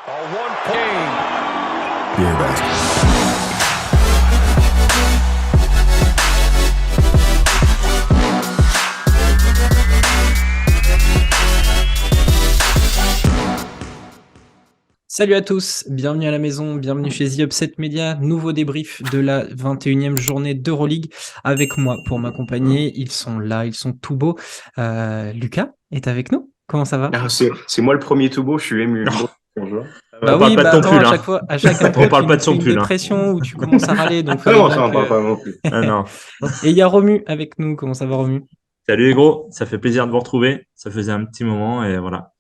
Beer basket. Salut à tous, bienvenue à la maison, bienvenue chez The Upset Media, nouveau débrief de la 21e journée d'Euroleague avec moi pour m'accompagner. Ils sont là, ils sont tout beaux. Lucas est avec nous, comment ça va? Ah, c'est moi le premier tout beau, je suis ému. Bonjour. Bah On parle oui, pas de bah ton attends, pull, à hein. chaque fois, à chaque intro, On parle tu pas nous de fais son une pull, hein. dépression où tu commences à râler, donc Ah fallait non, bien ça va que... pas non plus. Ah non. Et il y a Romu avec nous, comment ça va Romu? Salut les gros, ça fait plaisir de vous retrouver. Ça faisait un petit moment et voilà.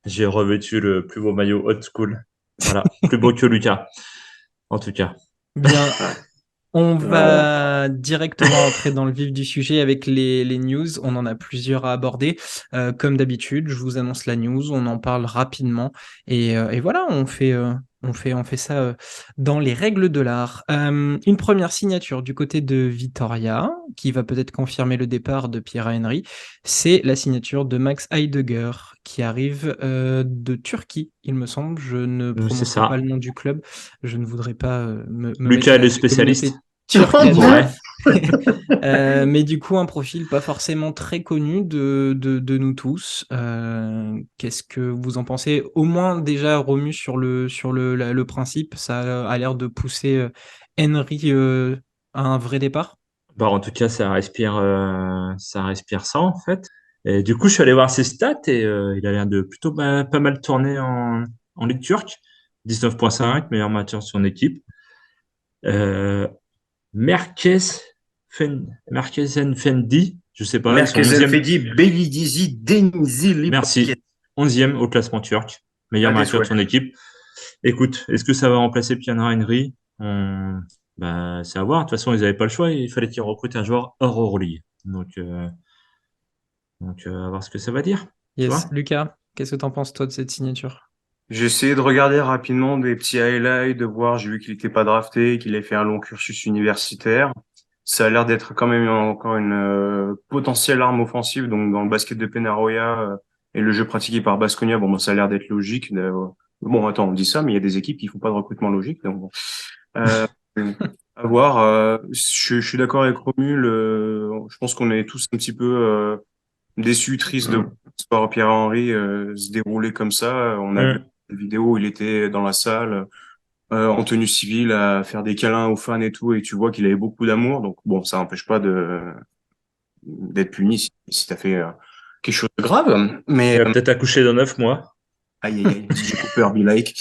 J'ai revêtu le plus beau maillot old school. Voilà, plus beau que Lucas, en tout cas. Bien, Ouais. on Voilà. va directement entrer dans le vif du sujet avec les news. On en a plusieurs à aborder. Comme d'habitude, je vous annonce la news, on en parle rapidement et voilà, on fait ça dans les règles de l'art. Une première signature du côté de Vitoria, qui va peut-être confirmer le départ de Pierre Henry, c'est la signature de Max Heidegger, qui arrive de Turquie, il me semble. Je ne C'est prononcerai pas ça. le nom du club. Je ne voudrais pas me mettre Lucas est avec le la communauté spécialiste. turque à dos. Ouais. Mais du coup, un profil pas forcément très connu de nous tous. Qu'est-ce que vous en pensez? Au moins, déjà, Romu, sur le principe, ça a l'air de pousser Henry à un vrai départ. Bah, en tout cas, ça respire ça en fait. Et du coup, je suis allé voir ses stats et il a l'air de plutôt pas mal tourner en Ligue turque. 19,5, meilleur marqueur de son équipe. Euh, Merkez, Merkezen Fendi, je sais pas, ils sont Merkezen 11e. Fedi, Belidizi, Denizli Merci. Paket. 11e au classement turc. Meilleur À des marqueur de souhaits. son équipe. Écoute, est-ce que ça va remplacer Pierre Henry? Bah, c'est à voir. De toute façon, ils n'avaient pas le choix. Il fallait qu'ils recrutent un joueur hors Euroleague. Donc, à voir ce que ça va dire. Tu Yes. vois? Lucas, qu'est-ce que t'en penses, toi, de cette signature? J'ai essayé de regarder rapidement des petits highlights, de voir, j'ai vu qu'il n'était pas drafté, qu'il avait fait un long cursus universitaire. Ça a l'air d'être quand même encore une potentielle arme offensive, donc dans le basket de Peñarroya et le jeu pratiqué par Baskonia, bon, ça a l'air d'être logique. Bon, attends, on dit ça, mais il y a des équipes qui font pas de recrutement logique, donc bon. Euh, à voir. Je suis d'accord avec Romu. Je pense qu'on est tous un petit peu déçus, tristes de voir Pierre-Henry se dérouler comme ça. On a vu Hum. des vidéos où il était dans la salle en tenue civile à faire des câlins aux fans et tout, et tu vois qu'il avait beaucoup d'amour. Donc bon, ça n'empêche pas de d'être puni si t'as fait quelque chose de grave. Il Mais va peut-être accoucher dans 9 mois. aïe aïe aïe, j'ai Cooper be like.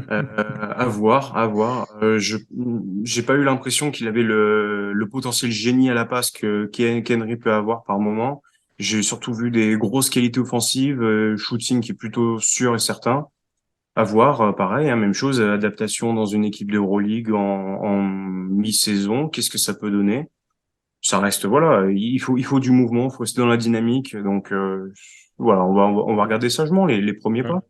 À voir, à voir. J'ai pas eu l'impression qu'il avait le potentiel génie à la passe que qu'Henry peut avoir par moment. J'ai surtout vu des grosses qualités offensives, shooting qui est plutôt sûr et certain. À voir, pareil, hein, même chose, adaptation dans une équipe d'Euroleague en mi-saison. Qu'est-ce que ça peut donner? Ça reste, voilà, il faut du mouvement, il faut rester dans la dynamique. Donc, voilà, on va regarder sagement les premiers Hum. pas.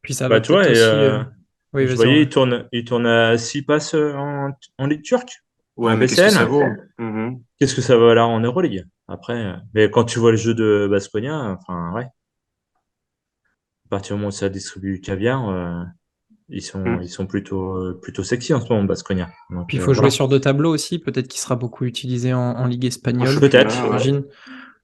Puis ça va Bah, tu vois, peut-être aussi... Oui, je vas-y, voyais, Romu. il tourne à 6 passes en Ligue turque, Ouais, en mais qu'est-ce que ça BCL. vaut? Mhm. Qu'est-ce que ça va là en Euroleague? Après, mais quand tu vois le jeu de Baskonia, enfin, ouais, à partir du moment où ça distribue du caviar, ils sont, Mhm. ils sont plutôt sexy en ce moment, Baskonia. Donc, Puis il faut jouer voilà. sur deux tableaux aussi. Peut-être qu'il sera beaucoup utilisé en Ligue En espagnole, Peut-être. championnat, ouais. j'imagine,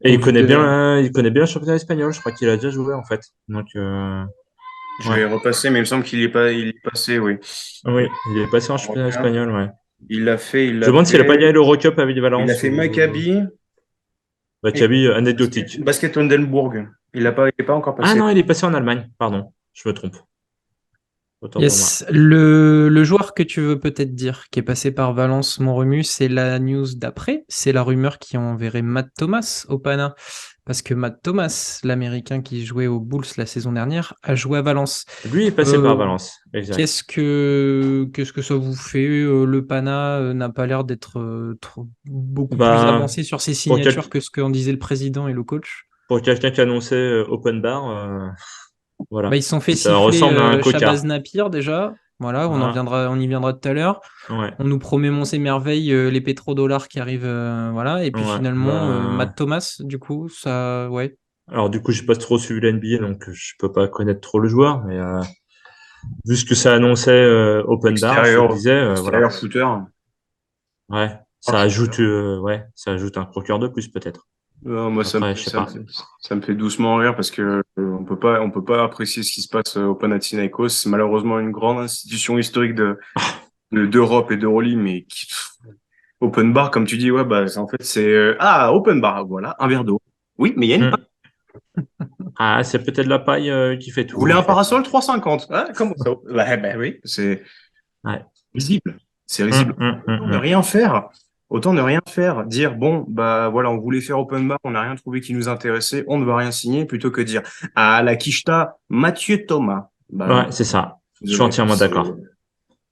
Et au vu de... il connaît bien le championnat espagnol. Je crois qu'il a déjà joué, en fait. Donc, Je ouais. vais repasser, mais il me semble qu'il est pas, il est passé, oui. Oui, il est passé en On championnat regarde. espagnol, ouais. Il l'a fait, il Je me l'a demande s'il a pas fait. gagné l'Eurocup avec Il a Valence fait ou Maccabi et Maccabi, anecdotique. Basket Oldenburg. Il est pas encore Ah passé. non, il est passé en Allemagne. Pardon, je me trompe. Autant pour moi. Yes, le joueur que tu veux peut-être dire, qui est passé par Valence, Montremu, c'est la news d'après. C'est la rumeur qui enverrait Matt Thomas au Pana. Parce que Matt Thomas, l'Américain qui jouait aux Bulls la saison dernière, a joué à Valence. Lui est passé par Euh, Valence, exact. qu'est-ce que ça vous fait? Le Pana n'a pas l'air d'être beaucoup plus Bah, avancé sur ses pour, signatures que ce qu'en disait le président et le coach. pour quelqu'un qui annonçait open bar, Bah, voilà. ils se sont fait Ça siffler ressemble à un Shabazz coca. Napier déjà. Voilà, Voilà. on y viendra tout à l'heure. Ouais. On nous promet Monts et Merveilles, les pétrodollars qui arrivent, voilà. Et puis Ouais. finalement, Bah, Matt Thomas, du coup, ça, ouais. alors du coup, j'ai pas trop suivi la NBA, donc je peux pas connaître trop le joueur, mais vu ce que ça annonçait Open Bar, je te disais, voilà. extérieur footer. Ouais, ça ajoute un procureur de plus peut-être. Moi, Après, je sais pas. ça me fait doucement rire parce que on peut pas apprécier ce qui se passe au Panathinaikos. C'est malheureusement une grande institution historique d'Europe et d'Euroleague, mais open bar, comme tu dis, ouais, bah, en fait, c'est, open bar, voilà, un verre d'eau. Oui, mais il y a une paille. Ah, c'est peut-être la paille qui fait Vous tout. voulez en un fait. parasol 3,50? Ah, comment ça? Oui, c'est Ouais. risible. C'est risible. Autant ne rien faire. Autant ne rien faire. Dire, bon, bah, voilà, on voulait faire open bar, on n'a rien trouvé qui nous intéressait, on ne va rien signer, plutôt que dire, à la quicheta, Mathieu Thomas. Bah, non. Ouais, c'est ça. Je suis Désolé, entièrement c'est- d'accord.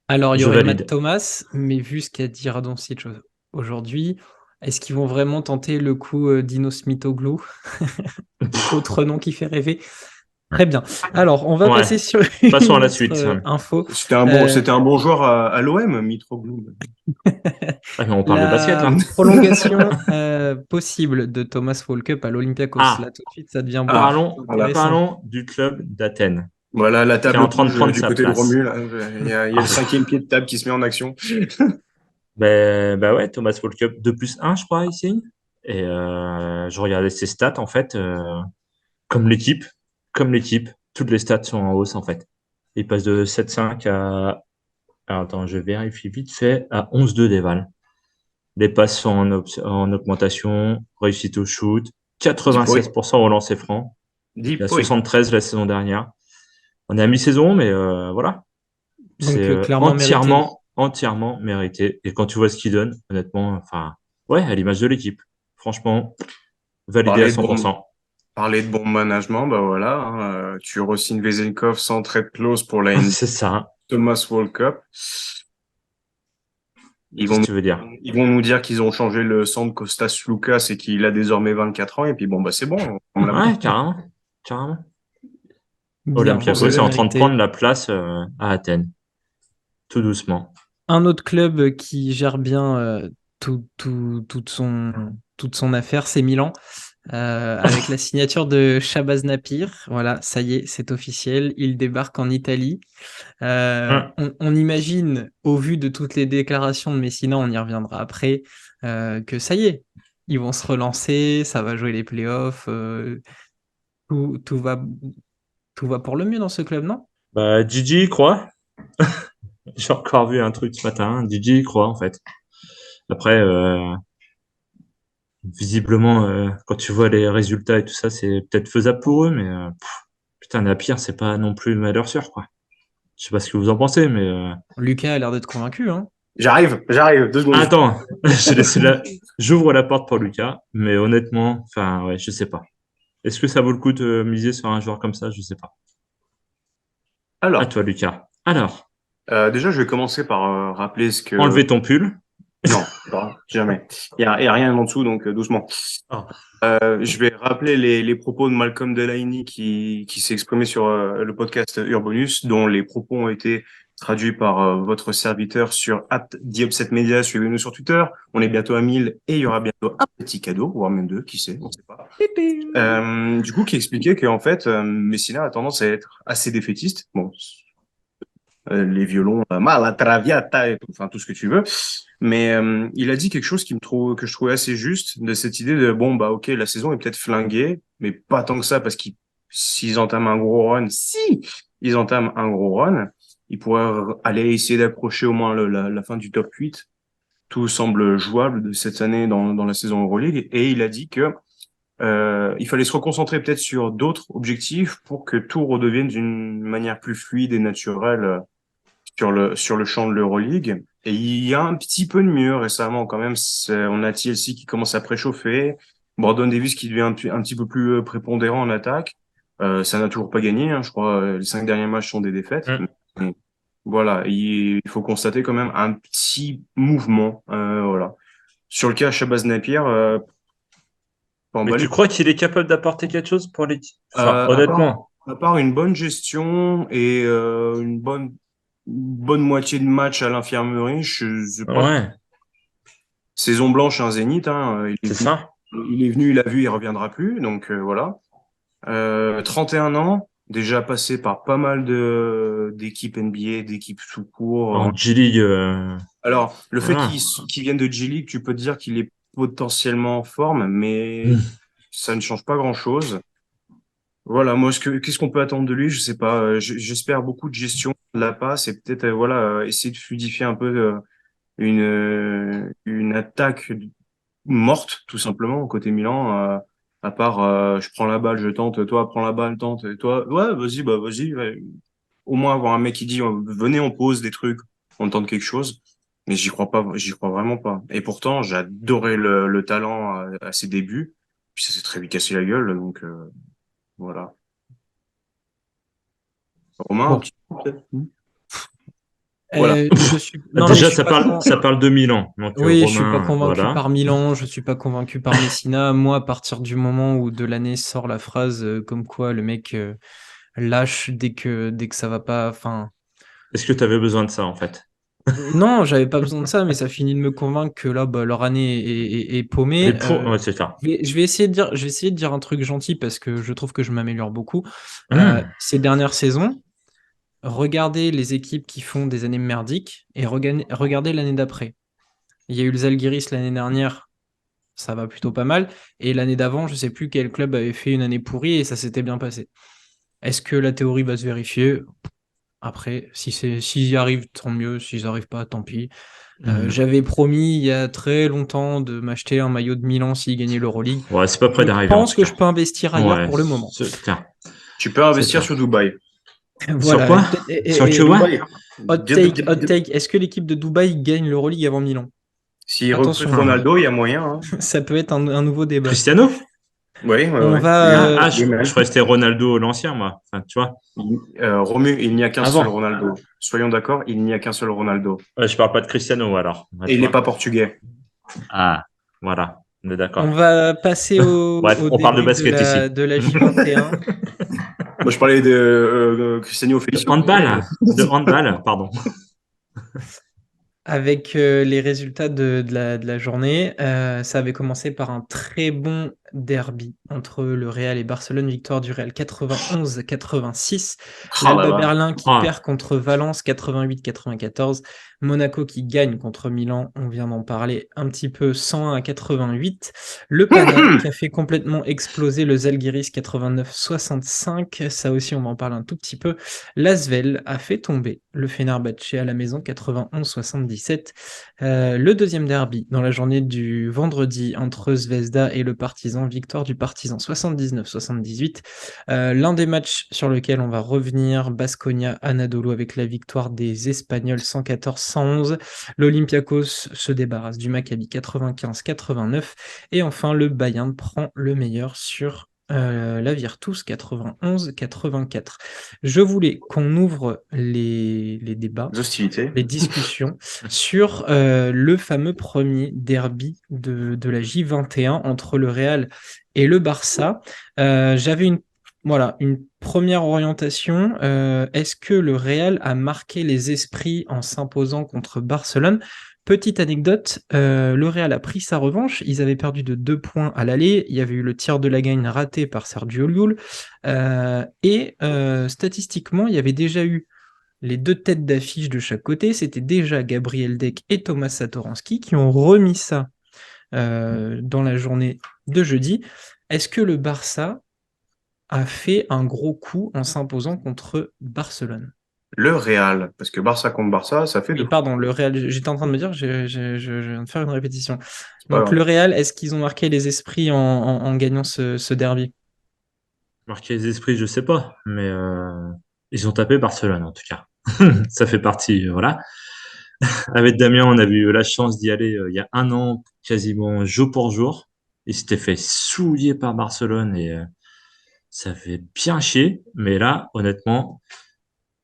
Alors, il y Je aurait Matt valide. Thomas, mais vu ce qu'a dit Radonjic aujourd'hui, est-ce qu'ils vont vraiment tenter le coup Dino Smith-Oglou? Autre nom qui fait rêver. Très bien. Alors, on va Ouais. passer sur Passons à une la autre suite. info. C'était un bon joueur à l'OM, Mitroglou. Ah, mais on parle de basket là. La prolongation possible de Thomas Walkup à l'Olympiakos. Ah, Là, tout de suite, ça devient beaucoup Ah, plus voilà. intéressant. parlons du club d'Athènes, Voilà la qui est table en train de bouge prendre du sa côté de place. Romul. Il y a le cinquième pied de table qui se met en action. Ben ouais, Thomas Walkup 2+1, je crois, il signe. Et je regardais ses stats, en fait, comme l'équipe, toutes les stats sont en hausse, en fait. Il passe de 7,5 à, alors, attends, je vérifie vite fait, à 11,2 déval. Les passes sont en augmentation, réussite au shoot, 96% au lancer franc. Il a 73 la saison dernière. On est à mi-saison, mais voilà. C'est Donc, clairement mérité. entièrement mérité. Et quand tu vois ce qu'il donne, honnêtement, enfin, ouais, à l'image de l'équipe. Franchement, validé à Parler de bon, 100%. parler de bon management, bah voilà. Tu re-signes Vezenkov sans trade clause pour la NBA. C'est ça. Thomas Walkup. Ils Qu'est-ce vont, que tu veux dire? ils vont nous dire qu'ils ont changé le sang de Kostas Loukas et qu'il a désormais 24 ans. Et puis bon, bah c'est bon. On l'a Ouais, carrément. Carrément. Bien, Olympiakos est bien en train de mérité. prendre la place à Athènes. Tout doucement. Un autre club qui gère bien toute son affaire, c'est Milan. Avec la signature de Shabazz Napir. Voilà, ça y est, c'est officiel. Il débarque en Italie. Hum. On imagine, au vu de toutes les déclarations de Messina, on y reviendra après, que ça y est, ils vont se relancer, ça va jouer les playoffs, tout, tout va pour le mieux dans ce club, non? Bah, Gigi y croit. J'ai encore vu un truc ce matin. Gigi y croit, en fait. Après, visiblement, quand tu vois les résultats et tout ça, c'est peut-être faisable pour eux, mais putain, Napier, c'est pas non plus une valeur sûre, quoi. Je sais pas ce que vous en pensez, mais Lucas a l'air d'être convaincu, hein. J'arrive, 2 secondes. attends, j'ouvre la porte pour Lucas, mais honnêtement, enfin, ouais, je sais pas. Est-ce que ça vaut le coup de miser sur un joueur comme ça? Je sais pas. À Alors, toi, Lucas. Alors, déjà, je vais commencer par rappeler ce que... enlevez ton pull. Non, pas, jamais. Il y a rien en dessous, donc doucement. Ah. Je vais rappeler les propos de Malcolm Delaney qui s'est exprimé sur le podcast Urbonus, dont les propos ont été traduits par votre serviteur sur @TheUpsetMedia. Suivez-nous sur Twitter. On est bientôt à 1000 et il y aura bientôt un petit cadeau, voire même deux, qui sait, on sait pas. Du coup, qui expliquait qu'en fait, Messina a tendance à être assez défaitiste. Bon, les violons, la traviata et tout, enfin tout ce que tu veux. Mais il a dit quelque chose que je trouvais assez juste, de cette idée de bon bah ok, la saison est peut-être flinguée, mais pas tant que ça parce qu'ils s'ils entament un gros run, si ils entament un gros run, ils pourraient aller essayer d'approcher au moins la fin du top 8. Tout semble jouable de cette année dans la saison Euroleague. Et il a dit que il fallait se reconcentrer peut-être sur d'autres objectifs pour que tout redevienne d'une manière plus fluide et naturelle sur le champ de l'Euroleague. Et il y a un petit peu de mieux récemment quand même. On a TLC qui commence à préchauffer, Brandon Davis qui devient un petit peu plus prépondérant en attaque. Ça n'a toujours pas gagné, hein, je crois. Les 5 derniers matchs sont des défaites. Mais voilà, il faut constater quand même un petit mouvement. Voilà. Sur le cas Shabazz Napier, pas Mais emballé. tu crois qu'il est capable d'apporter quelque chose pour les... Enfin, honnêtement. À part une bonne gestion et bonne moitié de match à l'infirmerie, je sais pas. Ouais, Saison blanche, un zénith. Hein, c'est ça. il est venu, il a vu, il reviendra plus. Donc voilà. 31 ans, déjà passé par pas mal d'équipes NBA, d'équipes tout court. En G-League, Alors, le fait voilà. qu'il vienne de G-League, tu peux te dire qu'il est potentiellement en forme, mais Hmm. ça ne change pas grand-chose. Voilà, moi, qu'est-ce qu'on peut attendre de lui? Je sais pas. J'espère beaucoup de gestion de la passe et peut-être, voilà, essayer de fluidifier un peu une attaque morte, tout simplement, côté Milan. À part, je prends la balle, je tente, toi, prends la balle, tente, et toi, ouais, vas-y, bah, vas-y. Ouais. Au moins avoir un mec qui dit, venez, on pose des trucs, on tente quelque chose. Mais j'y crois pas, j'y crois vraiment pas. Et pourtant, j'adorais le talent à ses débuts. Puis ça s'est très vite cassé la gueule, donc voilà. Romain, un Bon. petit peu peut-être. Voilà. Je suis... Non, mais je Déjà, suis pas ça parle de Milan. Donc, Oui, je suis pas Romain, convaincu voilà. par Milan, je suis pas convaincu par Messina. Moi, à partir du moment où de l'année sort la phrase comme quoi le mec lâche dès que ça va pas. Enfin, Est-ce que tu avais besoin de ça, en fait? non, j'avais pas besoin de ça, mais ça finit de me convaincre que là, bah, leur année est paumée. Ouais, c'est ça. Je vais essayer de dire un truc gentil parce que je trouve que je m'améliore beaucoup. Hmm. Ces dernières saisons, regardez les équipes qui font des années merdiques et regardez l'année d'après. Il y a eu le Zalgiris l'année dernière, ça va plutôt pas mal. Et l'année d'avant, je sais plus quel club avait fait une année pourrie et ça s'était bien passé. Est-ce que la théorie va se vérifier? Après, s'ils y arrivent, tant mieux. S'ils n'y arrivent pas, tant pis. Hmm. J'avais promis il y a très longtemps de m'acheter un maillot de Milan s'ils gagnaient l'Euroleague. Ouais, c'est pas près Je d'arriver, en pense tout que cas. je peux investir ailleurs Ouais, pour le moment. c'est clair. Tu peux C'est investir clair. sur Dubaï. Sur Voilà. quoi? Sur que ouais? Dubaï. Hot take, hot take. Est-ce que l'équipe de Dubaï gagne l'Euroleague avant Milan? S'ils recrutent Attention, Ronaldo, il y a moyen, hein. ça peut être un nouveau débat. Cristiano? Oui, ouais, On ouais. va. Je croyais que c'était Ronaldo l'ancien, moi. Enfin, tu vois. Romu, il n'y a qu'un seul Avant. Ronaldo. Soyons d'accord, il n'y a qu'un seul Ronaldo. Ouais, je parle pas de Cristiano, alors. Ouais, Et tu il n'est vois. pas portugais. Ah, voilà. On est On d'accord. va passer Bref, au on parle de débrief basket ici. de la J21 Moi, je parlais de Cristiano De Felicio. handball. De handball, pardon. avec les résultats de la journée. Ça avait commencé par un très bon derby entre le Real et Barcelone, victoire du Real 91-86. Ah là L'Alba là. Berlin qui Ah, perd contre Valence 88-94. Monaco qui gagne contre Milan, on vient d'en parler un petit peu, 101-88. Le Pana qui a fait complètement exploser le Zalgiris 89-65. Ça aussi, on va en parler un tout petit peu. L'Asvel a fait tomber le Fenerbahçe à la maison 91-77. Le deuxième derby dans la journée du vendredi entre Zvezda et le Partizan, victoire du Partizan 79-78. L'un des matchs sur lequel on va revenir, Baskonia Anadolu avec la victoire des Espagnols 114-111. L'Olympiakos se débarrasse du Maccabi 95-89. Et enfin, le Bayern prend le meilleur sur la Virtus 91-84. Je voulais qu'on ouvre les débats, Les hostilités. les discussions sur le fameux premier derby de la J21 entre le Real et le Barça. J'avais voilà, une première orientation. Est-ce que le Real a marqué les esprits en s'imposant contre Barcelone? Petite anecdote, le Real a pris sa revanche. Ils avaient perdu de 2 points à l'aller. Il y avait eu le tir de la gagne raté par Sergio Llull. Statistiquement, il y avait déjà eu les deux têtes d'affiche de chaque côté. C'était déjà Gabriel Deck et Thomas Satoransky qui ont remis ça dans la journée de jeudi. Est-ce que le Barça a fait un gros coup en s'imposant contre Barcelone? Le Real. Parce que Barça contre Barça, ça fait Oui, deux. pardon, le Real, j'étais en train de me dire, je viens de faire une répétition. C'est pas Donc le grave. Real, est-ce qu'ils ont marqué les esprits en gagnant ce derby? marquer les esprits, je sais pas. Mais ils ont tapé Barcelone, en tout cas. Ça fait partie, voilà. Avec Damien, on avait eu la chance d'y aller il y a un an, quasiment jour pour jour. Il s'était fait souiller par Barcelone et ça fait bien chier. Mais là, honnêtement,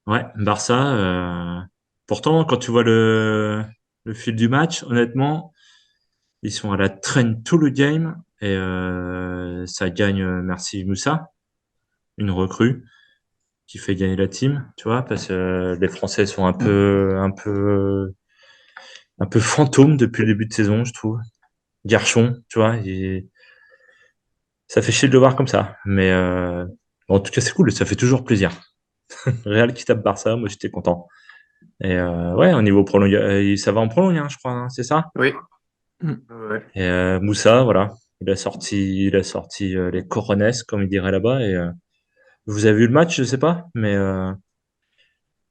ouais, Barça. Pourtant, quand tu vois le fil du match, honnêtement, ils sont à la traîne tout le game et ça gagne. Merci Moussa, une recrue qui fait gagner la team, tu vois, parce que les Français sont un peu fantômes depuis le début de saison, je trouve. Garchon, tu vois, ça fait chier de le voir comme ça. Mais En tout cas, c'est cool, ça fait toujours plaisir. Real qui tape Barça, moi j'étais content. Et ouais, au niveau prolongation, ça va en prolongation, hein, je crois, hein, c'est ça? Oui. Mm. Ouais. Et Moussa, voilà, il a sorti les corones, comme il dirait là-bas. Et vous avez vu le match, je sais pas, mais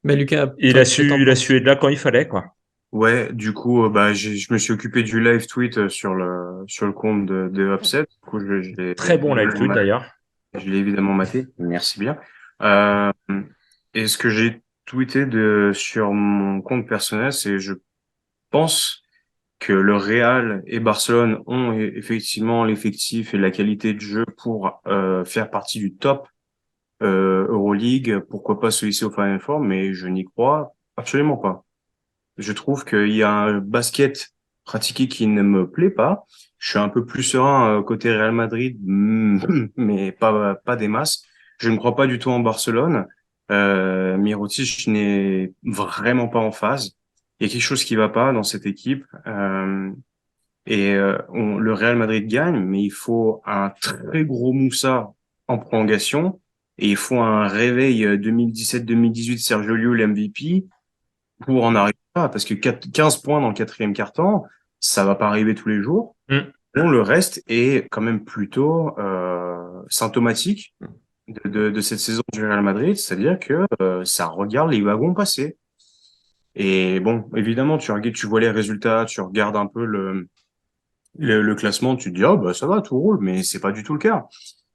Mais Lucas, il toi, a qu'est-ce que t'en su, il a penses? su être là quand il fallait, quoi. Ouais, du coup, je me suis occupé du live tweet sur le compte de Upset. Du coup, Très bon live tweet d'ailleurs. je l'ai évidemment maté. Merci bien. Et ce que j'ai tweeté sur mon compte personnel, c'est je pense que le Real et Barcelone ont effectivement l'effectif et la qualité de jeu pour faire partie du top Euroleague. Pourquoi pas se hisser au Final Four, mais je n'y crois absolument pas. Je trouve qu'il y a un basket pratiqué qui ne me plaît pas. Je suis un peu plus serein côté Real Madrid, mais pas des masses. Je ne crois pas du tout en Barcelone. Mirotic n'est vraiment pas en phase. Il y a quelque chose qui va pas dans cette équipe. Le Real Madrid gagne, mais il faut un très gros Moussa en prolongation. Et il faut un réveil 2017-2018 Sergio Llull MVP pour en arriver là, parce que 15 points dans le quatrième quart-temps, ça va pas arriver tous les jours. Mm. Bon, le reste est quand même plutôt symptomatique de cette saison du Real Madrid, c'est-à-dire que ça regarde les wagons passer. Et bon, évidemment, tu vois les résultats, tu regardes un peu le classement, tu te dis, oh, bah, ça va, tout roule, mais c'est pas du tout le cas.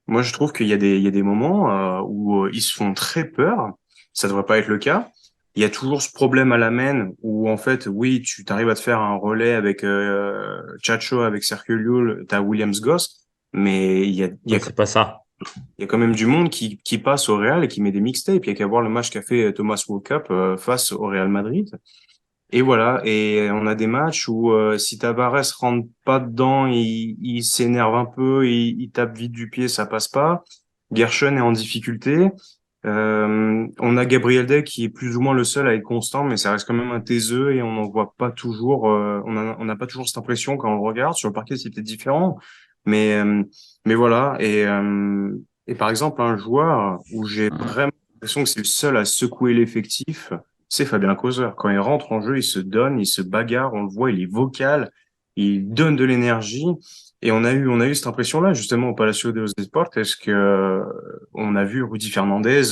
Moi, je trouve il y a des moments où ils se font très peur. Ça devrait pas être le cas. Il y a toujours ce problème à la main où, en fait, oui, tu t'arrives à te faire un relais avec Chacho, avec Sergio Llull, t'as Williams Goss, mais Ouais, c'est pas ça. il y a quand même du monde qui passe au Real et qui met des mixtapes. Il y a qu'à voir le match qu'a fait Thomas Walkup face au Real Madrid. Et voilà, et on a des matchs où si Tavares rentre pas dedans, il s'énerve un peu, il tape vite du pied, ça passe pas. Gershon est en difficulté. On a Gabriel Deck qui est plus ou moins le seul à être constant, mais ça reste quand même un taiseux et on n'en voit pas toujours. On n'a pas toujours cette impression quand on le regarde. Sur le parquet, c'est peut-être différent, mais euh, mais voilà. Et par exemple, un joueur où j'ai vraiment l'impression que c'est le seul à secouer l'effectif, c'est Fabien Causeur. Quand il rentre en jeu, il se donne, il se bagarre, on le voit, il est vocal, il donne de l'énergie. Et on a eu cette impression-là, justement, au Palacio de los Deportes, est-ce que on a vu Rudy Fernandez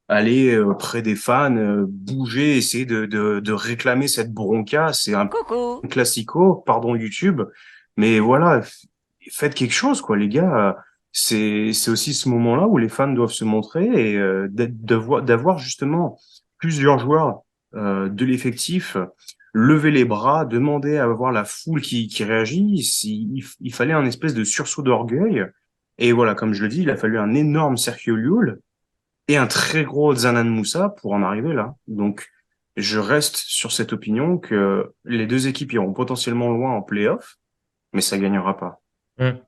aller près des fans, bouger, essayer de réclamer cette bronca. C'est un classico, pardon YouTube, mais voilà, faites quelque chose, quoi, les gars. C'est aussi ce moment-là où les fans doivent se montrer et d'avoir justement plusieurs joueurs de l'effectif lever les bras, demander à avoir la foule qui réagit. Il fallait un espèce de sursaut d'orgueil. Et voilà, comme je le dis, il a fallu un énorme Sergio Llull et un très gros Zanan Moussa pour en arriver là. Donc, je reste sur cette opinion que les deux équipes iront potentiellement loin en play-off, mais ça gagnera pas. Mm.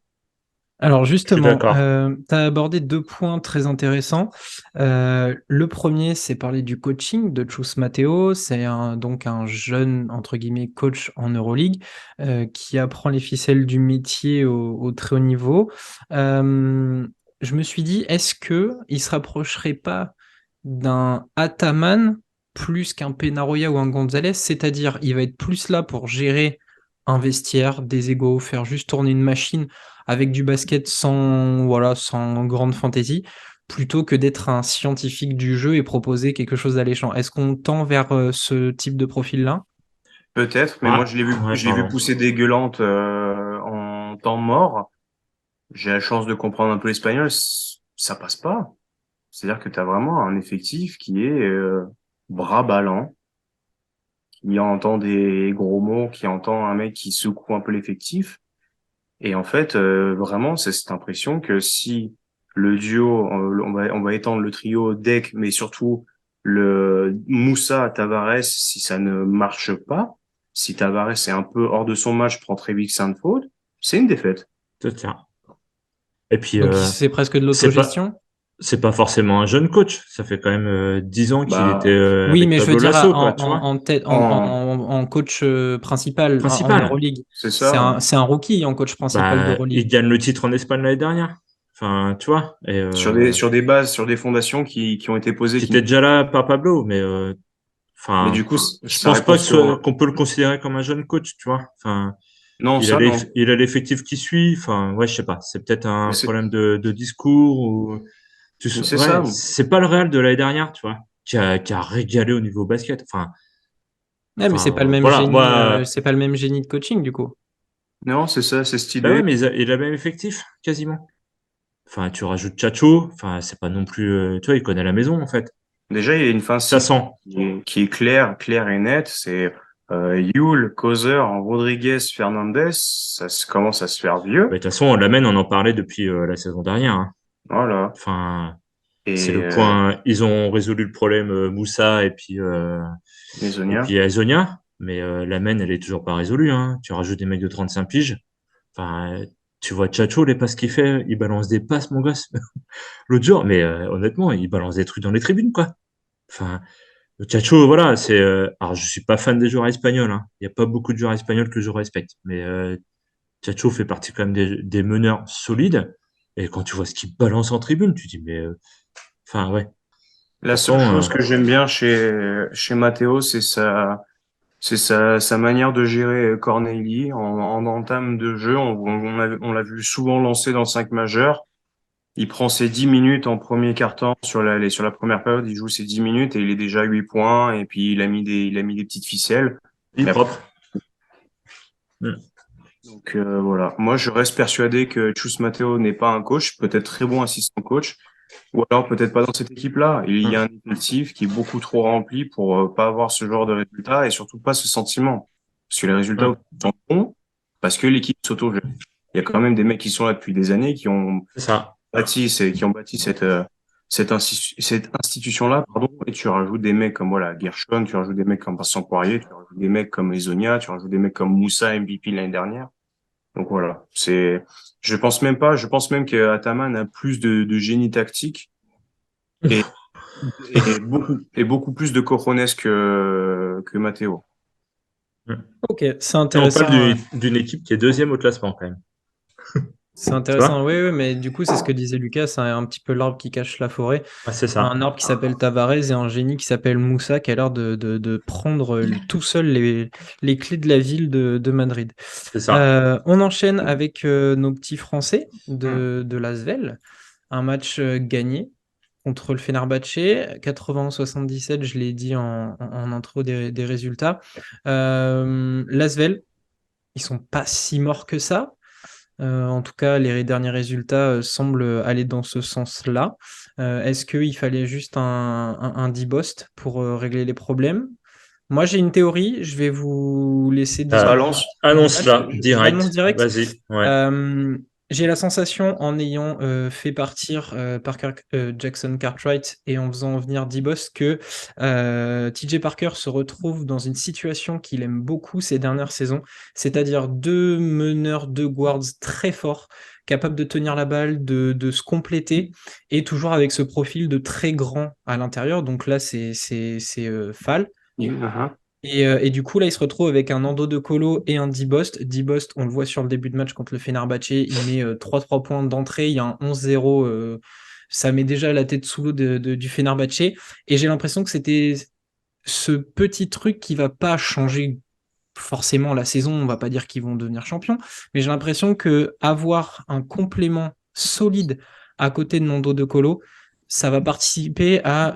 Alors Je suis justement, d'accord. tu as abordé deux points très intéressants. Le premier, c'est parler du coaching de Chus Mateo. C'est donc un jeune, entre guillemets, coach en Euroleague qui apprend les ficelles du métier au très haut niveau. Je me suis dit, est-ce que il se rapprocherait pas d'un Ataman plus qu'un Penaroya ou un Gonzalez? C'est-à-dire, il va être plus là pour gérer un vestiaire, des égos, faire juste tourner une machine avec du basket sans, voilà, sans grande fantaisie, plutôt que d'être un scientifique du jeu et proposer quelque chose d'alléchant. Est-ce qu'on tend vers ce type de profil-là? Peut-être, mais moi Ah, ouais, je l'ai vu pardon. pousser des gueulantes en temps mort. J'ai la chance de comprendre un peu l'espagnol, ça passe pas. C'est-à-dire que tu as vraiment un effectif qui est bras ballants, qui entend des gros mots, qui entend un mec qui secoue un peu l'effectif. Et en fait, vraiment, c'est cette impression que si le duo, on va étendre le trio Deck, mais surtout le Moussa Tavares, si ça ne marche pas, si Tavares est un peu hors de son match, prend très vite de faute, c'est une défaite. Je te tiens. Et puis, Donc c'est presque de c'est pas, l'autogestion? c'est pas forcément un jeune coach. Ça fait quand même 10 ans qu'il était Bah, Oui, avec mais je veux Pablo dire Lasso, quoi, tu vois. en tête, en, en coach principal en Principal. Euroleague. c'est ça. C'est un rookie en coach principal Bah, il d'Euroleague. gagne le titre en Espagne l'année dernière. Enfin, tu vois. Et sur des bases, sur des fondations qui ont été posées, qui était déjà là par Pablo, mais mais enfin, du coup, je ça pense pas repose sur, qu'on peut le considérer comme un jeune coach, tu vois. Enfin, non, ça, non. il a l'effectif qui suit. Enfin, ouais, je sais pas. C'est peut-être Mais un problème de discours ou c'est ça. ouais, c'est pas le Real de l'année dernière, tu vois, qui a régalé au niveau basket. Ouais, mais c'est pas le même Voilà, génie, moi, c'est pas le même génie de coaching du coup. Non, c'est ça, c'est cette bah ouais, idée. mais il a le même effectif, quasiment. Enfin, tu rajoutes Chacho, enfin, c'est pas non plus, tu vois, il connaît la maison, en fait. Déjà, il y a une fin de Ça cycle sent. qui est claire et nette. C'est Yul, Causeur, Rodriguez, Fernandez. Commence à se faire Bah, de vieux. toute façon, on l'amène, on en parlait depuis la saison dernière, hein. Voilà. Enfin, c'est Et le point. Ils ont résolu le problème Moussa et Maisonnia. puis Azonia, mais la main, elle est toujours pas résolue, hein. Tu rajoutes des mecs de 35 piges. Enfin, tu vois Chacho, les passes qu'il fait, il balance des passes, mon gosse. L'autre jour, mais honnêtement, il balance des trucs dans les tribunes, quoi. Enfin, le Chacho, voilà, c'est. Alors, je suis pas fan des joueurs espagnols, hein. Il y a pas beaucoup de joueurs espagnols que je respecte, mais Chacho fait partie quand même des meneurs solides. Et quand tu vois ce qu'il balance en tribune, tu dis, mais. Enfin, ouais. La seule Pourtant, chose que j'aime bien chez Matteo, sa manière de gérer Corneli en entame de jeu. On l'a vu souvent lancer dans 5 majeurs. Il prend ses 10 minutes en premier quart-temps sur la première période. Il joue ses 10 minutes et il est déjà à 8 points. Et puis, il a mis des petites ficelles. il est Mais après, propre. Mm. donc, voilà. Moi, je reste persuadé que Chus Matteo n'est pas un coach, peut-être très bon assistant coach, ou alors peut-être pas dans cette équipe-là. Il y a un Mm. effectif qui est beaucoup trop rempli pour pas avoir ce genre de résultats et surtout pas ce sentiment. Parce que les résultats Mm. sont bons, parce que l'équipe s'auto-gère. Il y a quand même des mecs qui sont là depuis des années, C'est ça. qui ont bâti cette institution-là, pardon, et tu rajoutes des mecs comme, voilà, Gershon, tu rajoutes des mecs comme Vincent Poirier, tu rajoutes des mecs comme Ezonia, tu rajoutes des mecs comme Moussa, MVP l'année dernière. Donc voilà, je pense même qu'Ataman a plus de génie tactique et, et beaucoup plus de cojones que Matteo. Mm. Ok, c'est Et on parle intéressant. d'une équipe qui est deuxième au classement, quand même. C'est Tu intéressant, vois? oui, oui, mais du coup, c'est ce que disait Lucas, c'est un petit peu l'arbre qui cache la forêt. Ah, c'est ça. Un arbre qui s'appelle Tavares et un génie qui s'appelle Moussa qui a l'air de prendre tout seul les clés de la ville de Madrid. C'est ça. On enchaîne avec nos petits Français de l'Asvel. Un match gagné contre le Fenerbahçe, 91-77, je l'ai dit en intro des résultats. L'Asvel, ils sont pas si morts que ça. En tout cas, les derniers résultats semblent aller dans ce sens-là. Est-ce qu'il fallait juste un D-Bost pour régler les problèmes? Moi, j'ai une théorie. Je vais vous laisser discuter Balance. du match. Annonce-la, Je l'annonce direct. direct. Vas-y. Ouais. Euh, j'ai la sensation, en ayant fait partir Parker Jackson Cartwright et en faisant venir D-Bost, que TJ Parker se retrouve dans une situation qu'il aime beaucoup ces dernières saisons, c'est-à-dire deux meneurs, deux guards très forts, capables de tenir la balle, de se compléter, et toujours avec ce profil de très grand à l'intérieur. Donc là, c'est Fall. Uh-huh. Et du coup, là, il se retrouve avec un Nando de Colo et un D-Bost. D-Bost, on le voit sur le début de match contre le Fenerbahçe, il met 3 points d'entrée, il y a un 11-0, ça met déjà la tête sous l'eau du Fenerbahçe. Et j'ai l'impression que c'était ce petit truc qui va pas changer forcément la saison, on va pas dire qu'ils vont devenir champions, mais j'ai l'impression que avoir un complément solide à côté de Nando de Colo, ça va participer à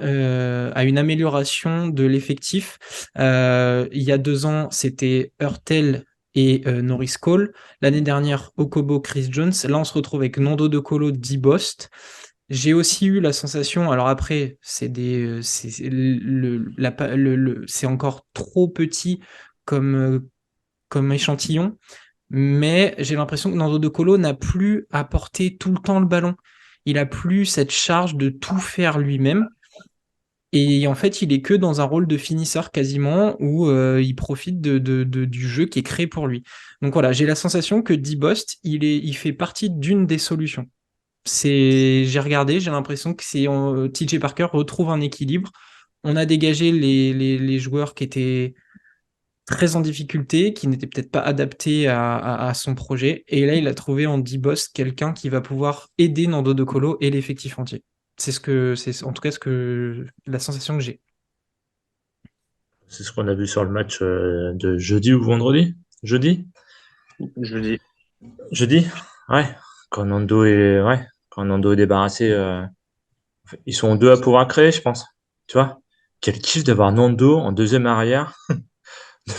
une amélioration de l'effectif. Il y a 2 ans, c'était Hurtel et Norris Cole. L'année dernière, Okobo, Chris Jones. Là, on se retrouve avec Nando de Colo, D-Bost. J'ai aussi eu la sensation, alors après, c'est encore trop petit comme échantillon, mais j'ai l'impression que Nando De Colo n'a plus à porter tout le temps le ballon. Il a plus cette charge de tout faire lui-même. Et en fait, il est que dans un rôle de finisseur quasiment, où il profite du jeu qui est créé pour lui. Donc voilà, j'ai la sensation que D-Bost, il fait partie d'une des solutions. J'ai regardé, j'ai l'impression que TJ Parker retrouve un équilibre. On a dégagé les joueurs qui étaient très en difficulté, qui n'était peut-être pas adapté à son projet. Et là, il a trouvé en D-Boss quelqu'un qui va pouvoir aider Nando De Colo et l'effectif entier. C'est en tout cas la sensation que j'ai. C'est ce qu'on a vu sur le match de jeudi ou vendredi? Jeudi? Je dis. Jeudi? Ouais. Quand Nando est débarrassé, ils sont deux à pouvoir créer, je pense. Tu vois? Quel kiff d'avoir Nando en deuxième arrière, de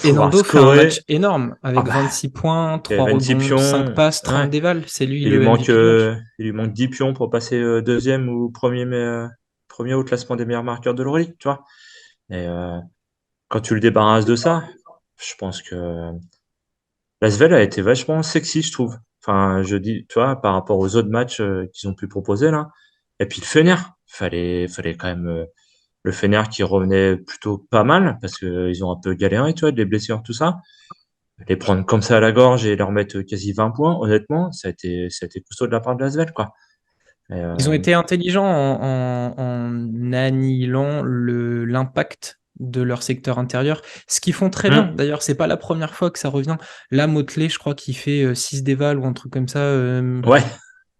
Et pouvoir Nando fait un scorer. match énorme, Ah avec bah, 26 points, il y a 3 26 rebonds, 5 pions. passes, 30 Ouais. dévals. C'est lui le MVP du match. Il lui manque 10 pions pour passer deuxième ou premier au classement des meilleurs marqueurs de l'Euroleague, tu vois. Et quand tu le débarrasses de ça, je pense que l'Asvel a été vachement sexy, je trouve. Enfin, je dis, tu vois, par rapport aux autres matchs qu'ils ont pu proposer là. Et puis le Fener, fallait quand même le Fener qui revenait plutôt pas mal parce que ils ont un peu galéré, tu vois, des blessures, tout ça. Les prendre comme ça à la gorge et leur mettre quasi 20 points, honnêtement, ça a été costaud de la part de l'Asvel, quoi. Et, Ils ont été intelligents en annihilant l'impact de leur secteur intérieur, ce qu'ils font très bien. hum, D'ailleurs, c'est pas la première fois que ça revient. Là, Motley, je crois qu'il fait 6 déval ou un truc comme ça. ouais,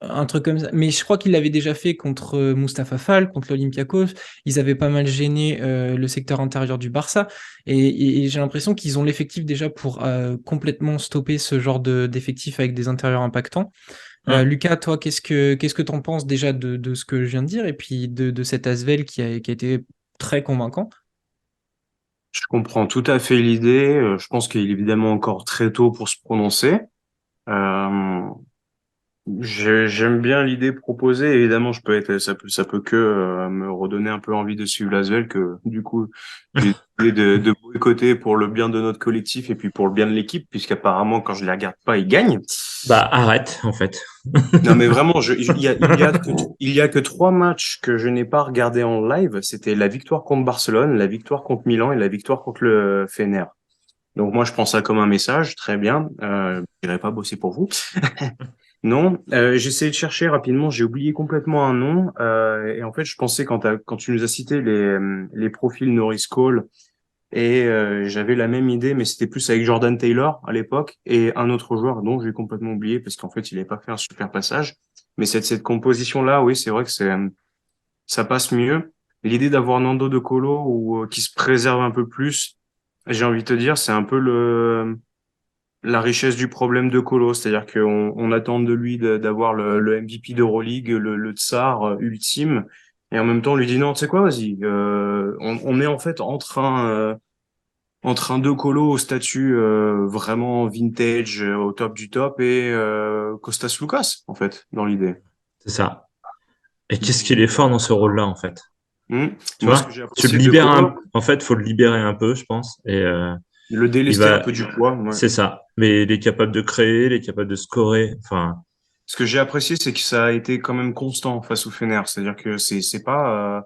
Un truc comme ça. Mais je crois qu'il l'avait déjà fait contre Mustapha Fall, contre l'Olympiakos. Ils avaient pas mal gêné le secteur intérieur du Barça. Et j'ai l'impression qu'ils ont l'effectif déjà pour complètement stopper ce genre d'effectif avec des intérieurs impactants. hum. Lucas, toi, qu'est-ce que t'en penses déjà de ce que je viens de dire et puis de cet Asvel qui a été très convaincant? Je comprends tout à fait l'idée. Je pense qu'il est évidemment encore très tôt pour se prononcer. Euh, J'aime bien l'idée proposée. Évidemment, ça peut que me redonner un peu envie de suivre Lasvel que du coup j'ai décidé de boycotter pour le bien de notre collectif et puis pour le bien de l'équipe, puisqu'apparemment quand je les regarde pas, ils gagnent. Bah arrête, en fait. Non, mais vraiment, il y a que 3 matchs que je n'ai pas regardé en live. C'était la victoire contre Barcelone, la victoire contre Milan et la victoire contre le Fener. Donc moi, je prends ça comme un message. Très bien. Je n'irai pas bosser pour vous. Non, j'essaie de chercher rapidement. J'ai oublié complètement un nom. Et en fait, je pensais quand tu nous as cité les profils Norris Cole et j'avais la même idée, mais c'était plus avec Jordan Taylor à l'époque et un autre joueur dont j'ai complètement oublié parce qu'en fait, il n'avait pas fait un super passage. Mais cette composition-là, oui, c'est vrai que ça passe mieux. L'idée d'avoir Nando De Colo ou qui se préserve un peu plus, j'ai envie de te dire, c'est un peu la richesse du problème de Colo, c'est-à-dire on attend de lui d'avoir le MVP d'Euroleague, le tsar ultime, et en même temps on lui dit non, tu sais quoi, vas-y, on est en fait entre un De Colo au statut vraiment vintage, au top du top, et Kostas Lucas, en fait, dans l'idée. C'est ça. Et qu'est-ce qu'il est fort dans ce rôle-là, en fait. Hmm. Tu Moi, ce que vois? j'ai Tu le apprécié de libères Colo, en fait, faut le libérer un peu, je pense. Et le il délester un va, peu du poids, ouais. c'est ça. Mais il est capable de créer, il est capable de scorer. Enfin, Ce que j'ai apprécié, c'est que ça a été quand même constant face au Fener. C'est-à-dire que c'est pas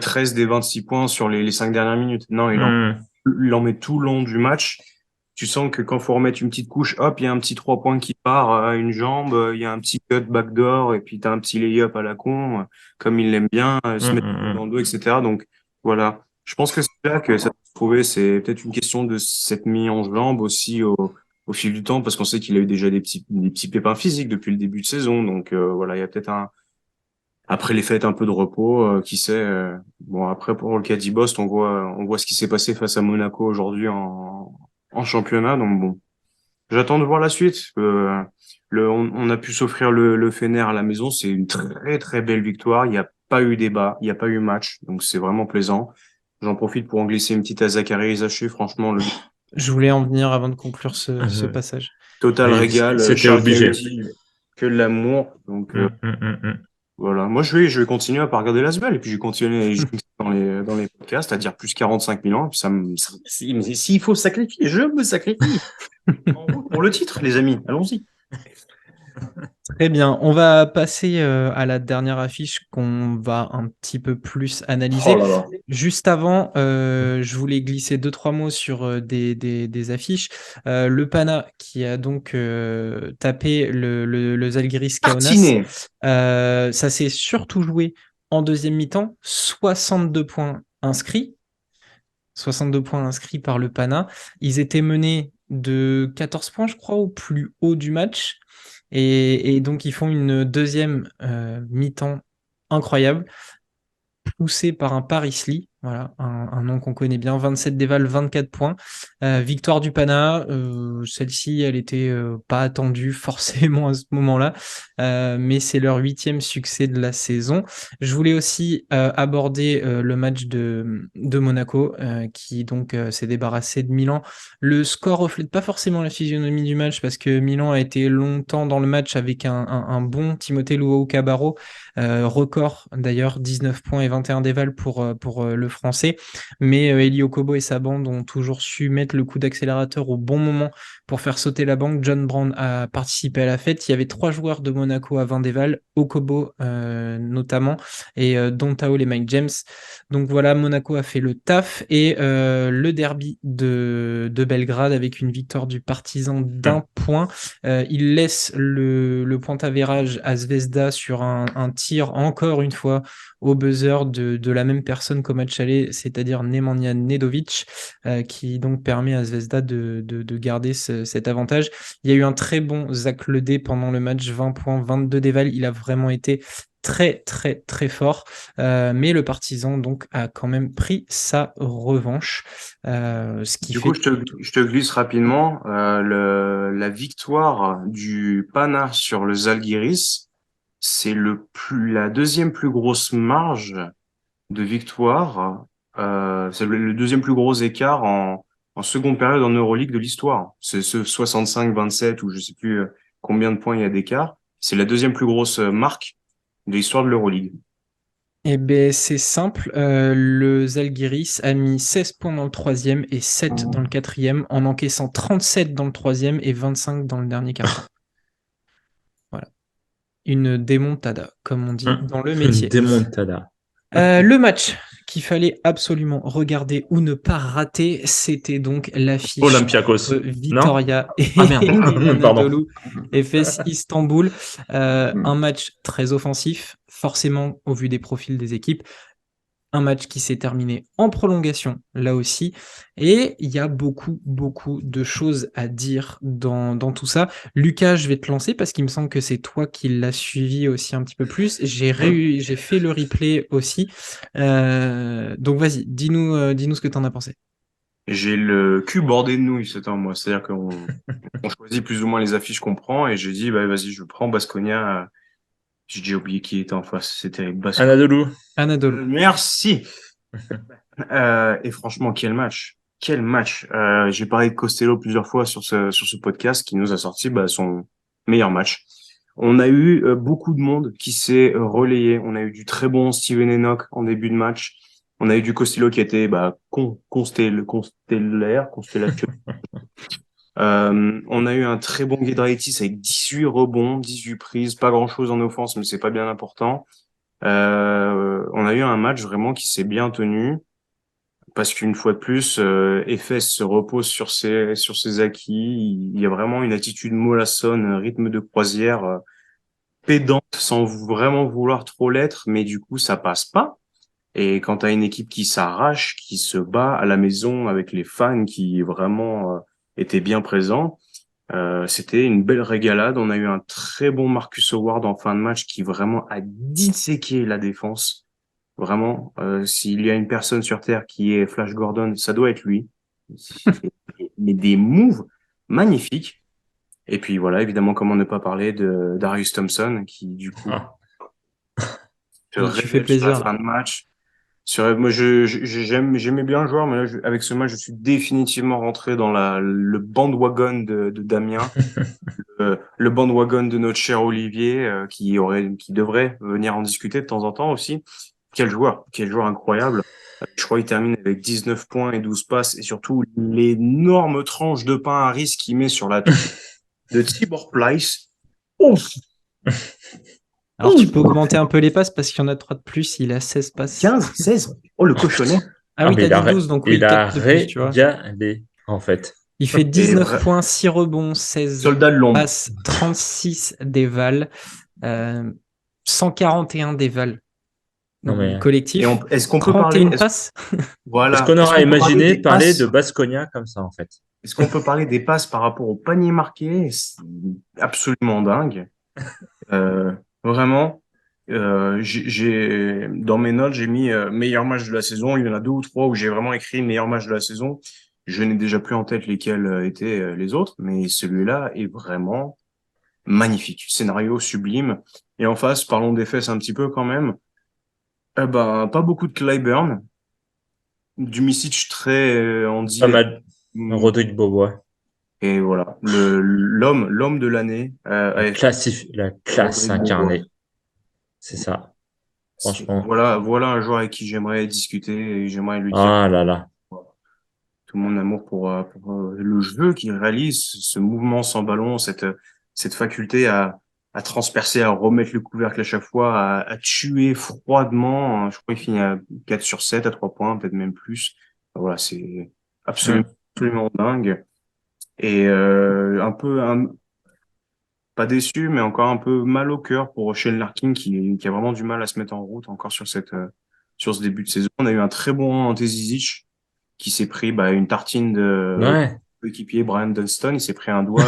13 des 26 points sur les 5 dernières minutes. Non, hum, il en met tout le long du match. Tu sens que quand faut remettre une petite couche, hop, il y a un petit 3 points qui part à une jambe, il y a un petit cut backdoor et puis t'as un petit lay-up à la con, comme il l'aime bien, se mettre dans le dos, etc. Donc voilà. Je pense que c'est là que ça peut se trouver. C'est peut-être une question de cette mise en jambe aussi au fil du temps, parce qu'on sait qu'il a eu déjà des petits pépins physiques depuis le début de saison. Donc voilà, il y a peut-être après les fêtes un peu de repos, qui sait. Bon, après pour le cas d'Ibost, on voit ce qui s'est passé face à Monaco aujourd'hui en championnat. Donc bon, j'attends de voir la suite. On a pu s'offrir le Fener à la maison. C'est une très très belle victoire. Il n'y a pas eu débat, il n'y a pas eu match, donc c'est vraiment plaisant. J'en profite pour en glisser une petite à Zachary Isaché. Franchement, le Je voulais en venir avant de conclure ce hum. passage. total Mais régal. c'était Charles obligé. County, que de l'amour. Donc Hum. voilà. Moi, je vais continuer à pas regarder l'Asvel et puis je vais continuer dans les podcasts à dire plus 45 000 ans. Et puis s'il faut se sacrifier, je me sacrifie. En route pour le titre, les amis. Allons-y. Très bien, on va passer à la dernière affiche qu'on va un petit peu plus Oh analyser. là là. Juste avant, je voulais glisser deux, trois mots sur des affiches. Le Pana qui a donc tapé le Žalgiris Kaunas. Tartiné. Ça s'est surtout joué en deuxième mi-temps, 62 points inscrits. 62 points inscrits par le Pana. Ils étaient menés de 14 points, je crois, au plus haut du match. Et donc, ils font une deuxième mi-temps incroyable, poussé par un Paris Lee, voilà, un nom qu'on connaît bien, 27 dévals, 24 points. Victoire du Pana, celle-ci, elle était pas attendue forcément à ce moment-là, mais c'est leur 8e succès de la saison. Je voulais aussi aborder le match de Monaco, qui donc s'est débarrassé de Milan. Le score reflète pas forcément la physionomie du match, parce que Milan a été longtemps dans le match avec un bon Timothée Luau-Cabarro, record d'ailleurs, 19 points et 21 dévals pour le français. Mais Eli Okobo et sa bande ont toujours su mettre le coup d'accélérateur au bon moment pour faire sauter la banque. John Brand a participé à la fête. Il y avait 3 joueurs de Monaco à 20 dévals, Okobo notamment, et Don Tao et Mike James. Donc voilà, Monaco a fait le taf. Et le derby de Belgrade avec une victoire du Partizan d'1 point. Il laisse le point avérage à Zvezda sur un tir, encore une fois, au buzzer de la même personne qu'au match aller, c'est-à-dire Nemanja Nedovic, qui donc permet à Zvezda de garder cet avantage. Il y a eu un très bon Zach Ledé pendant le match, 20 points, 22 dévals. Il a vraiment été très très très fort, mais le Partizan donc a quand même pris sa revanche, ce qui Du fait coup, je te glisse rapidement. La victoire du Pana sur le Zalgiris, c'est la deuxième plus grosse marge de victoire. C'est le deuxième plus gros écart en seconde période en Euroleague de l'histoire. C'est ce 65-27 ou je sais plus combien de points il y a d'écart. C'est la deuxième plus grosse marque de l'histoire de l'Euroleague. Eh ben, c'est simple, le Zalgiris a mis 16 points dans le troisième et 7 dans le quatrième, en encaissant 37 dans le troisième et 25 dans le dernier quart-temps. Voilà. Une démontada, comme on dit dans le Une métier. démontada. Le match qu'il fallait absolument regarder ou ne pas rater, c'était donc l'affiche Olympiakos. entre Vitoria et Ah merde. Pardon. Anadolu Efes Istanbul. Un match très offensif, forcément au vu des profils des équipes. Un match qui s'est terminé en prolongation, là aussi. Et il y a beaucoup, beaucoup de choses à dire dans tout ça. Lucas, je vais te lancer parce qu'il me semble que c'est toi qui l'as suivi aussi un petit peu plus. J'ai fait le replay aussi. Donc vas-y, dis-nous ce que tu en as pensé. J'ai le cul bordé de nouilles ce temps, moi. C'est-à-dire on choisit plus ou moins les affiches qu'on prend et j'ai dit, bah, vas-y, je prends Baskonia. J'ai déjà oublié qui était en face. C'était Baskonia. Anadolu. Anadolu. Merci. Et franchement, quel match. Quel match. J'ai parlé de Costello plusieurs fois sur ce podcast qui nous a sorti son meilleur match. On a eu beaucoup de monde qui s'est relayé. On a eu du très bon Steven Enoch en début de match. On a eu du Costello qui était constellaire. On a eu un très bon Giedraitis avec 18 rebonds, 18 prises, pas grand-chose en offense, mais c'est pas bien important. On a eu un match vraiment qui s'est bien tenu parce qu'une fois de plus, Efes se repose sur ses acquis. Il y a vraiment une attitude mollassonne, un rythme de croisière pédante sans vraiment vouloir trop l'être, mais du coup ça passe pas. Et quand t'as une équipe qui s'arrache, qui se bat à la maison avec les fans qui vraiment étaient bien présents, c'était une belle régalade. On a eu un très bon Marcus Howard en fin de match qui vraiment a disséqué la défense. Vraiment, s'il y a une personne sur Terre qui est Flash Gordon, ça doit être lui. Mais des moves magnifiques. Et puis voilà, évidemment, comment ne pas parler de Darius Thompson qui du coup se Tu fais révèle sur la plaisir. fin de match. Moi, j'aimais bien le joueur, mais là, avec ce match, je suis définitivement rentré dans le bandwagon de Damien, le bandwagon de notre cher Olivier, qui devrait venir en discuter de temps en temps aussi. Quel joueur incroyable. Je crois qu'il termine avec 19 points et 12 passes, et surtout l'énorme tranche de pain à risque qu'il met sur la touche de Tibor Pleiss. Ouf! Alors tu peux augmenter un peu les passes parce qu'il y en a 3 de plus, il a 16 passes. 15, 16. Oh, le cochonnet. Ah oui, mais t'as dit 12, donc oui, il a 4 de plus, tu vois. régalé, en fait. Il fait Et 19 points, 6 rebonds, 16 soldat de l'ombre. passes, 36 dévals, 141 dévals. Non, mais collectif. Est-ce qu'on peut parler, 31 passes. voilà, est-ce qu'on est-ce aurait qu'on peut parler imaginé des parler passes? de Baskonia comme ça, en fait? Est-ce qu'on peut parler des passes par rapport au panier marqué? C'est absolument dingue. Euh, Vraiment, dans mes notes, j'ai mis meilleur match de la saison. Il y en a 2 ou 3 où j'ai vraiment écrit meilleur match de la saison. Je n'ai déjà plus en tête lesquels étaient les autres, mais celui-là est vraiment magnifique. Scénario sublime. Et en face, parlons des fesses un petit peu quand même. Eh ben, pas beaucoup de Clyburn, du Misic très en Pas dilemme. mal. Rodrigue Bobois. Et voilà, l'homme de l'année, La classe Rodrigue Bobois. incarnée. C'est ça. Franchement. Voilà un joueur avec qui j'aimerais discuter et j'aimerais lui dire Ah là là. tout mon amour pour le jeu qu'il réalise, ce mouvement sans ballon, cette faculté à transpercer, à remettre le couvercle à chaque fois, à tuer froidement. Je crois qu'il finit à 4 sur 7 à 3 points, peut-être même plus. Voilà, c'est absolument, Hum. absolument dingue. Et pas déçu, mais encore un peu mal au cœur pour Shane Larkin qui a vraiment du mal à se mettre en route encore sur ce début de saison. On a eu un très bon Ante Zizic qui s'est pris une tartine de Ouais. l'équipier Brian Dunston. Il s'est pris un doigt.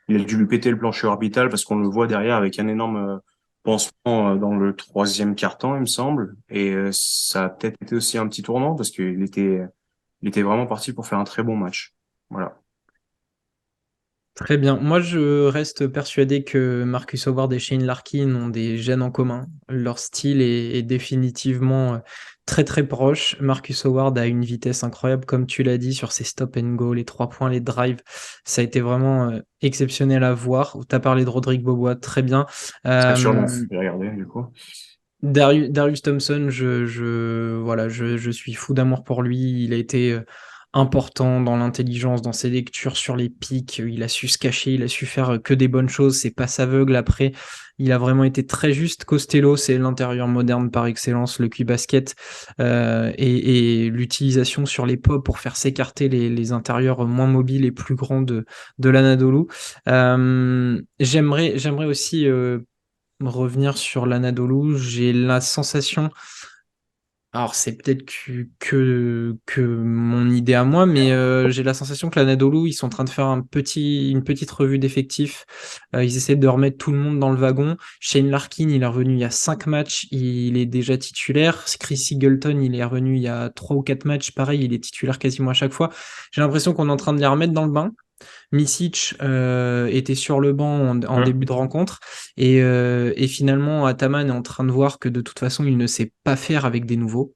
Il a dû lui péter le plancher orbital parce qu'on le voit derrière avec un énorme pansement dans le troisième quart-temps, il me semble. Et ça a peut-être été aussi un petit tournant parce il était vraiment parti pour faire un très bon match. Voilà. Très bien. Moi, je reste persuadé que Marcus Howard et Shane Larkin ont des gènes en commun. Leur style est définitivement très très proche. Marcus Howard a une vitesse incroyable, comme tu l'as dit, sur ses stop and go, les 3 points, les drives. Ça a été vraiment exceptionnel à voir. Tu as parlé de Rodrigue Bobois, très bien. 13 sur Euh, 9, j'ai regardé du coup. Darius Thompson, voilà, je suis fou d'amour pour lui. Il a été important dans l'intelligence, dans ses lectures sur les pics. Il a su se cacher, il a su faire que des bonnes choses. C'est pas aveugle après. Il a vraiment été très juste. Costello, c'est l'intérieur moderne par excellence, le QI-basket et l'utilisation sur les pops pour faire s'écarter les intérieurs moins mobiles et plus grands de l'Anadolu. J'aimerais aussi revenir sur l'Anadolu, j'ai la sensation, alors c'est peut-être que mon idée à moi, mais j'ai la sensation que l'Anadolu, ils sont en train de faire une petite revue d'effectifs. Ils essaient de remettre tout le monde dans le wagon. Shane Larkin, il est revenu il y a 5 matchs, il est déjà titulaire. Chris Singleton, il est revenu il y a 3 ou 4 matchs, pareil, il est titulaire quasiment à chaque fois. J'ai l'impression qu'on est en train de les remettre dans le bain. Misic était sur le banc en Hum. début de rencontre et finalement Ataman est en train de voir que de toute façon il ne sait pas faire avec des nouveaux.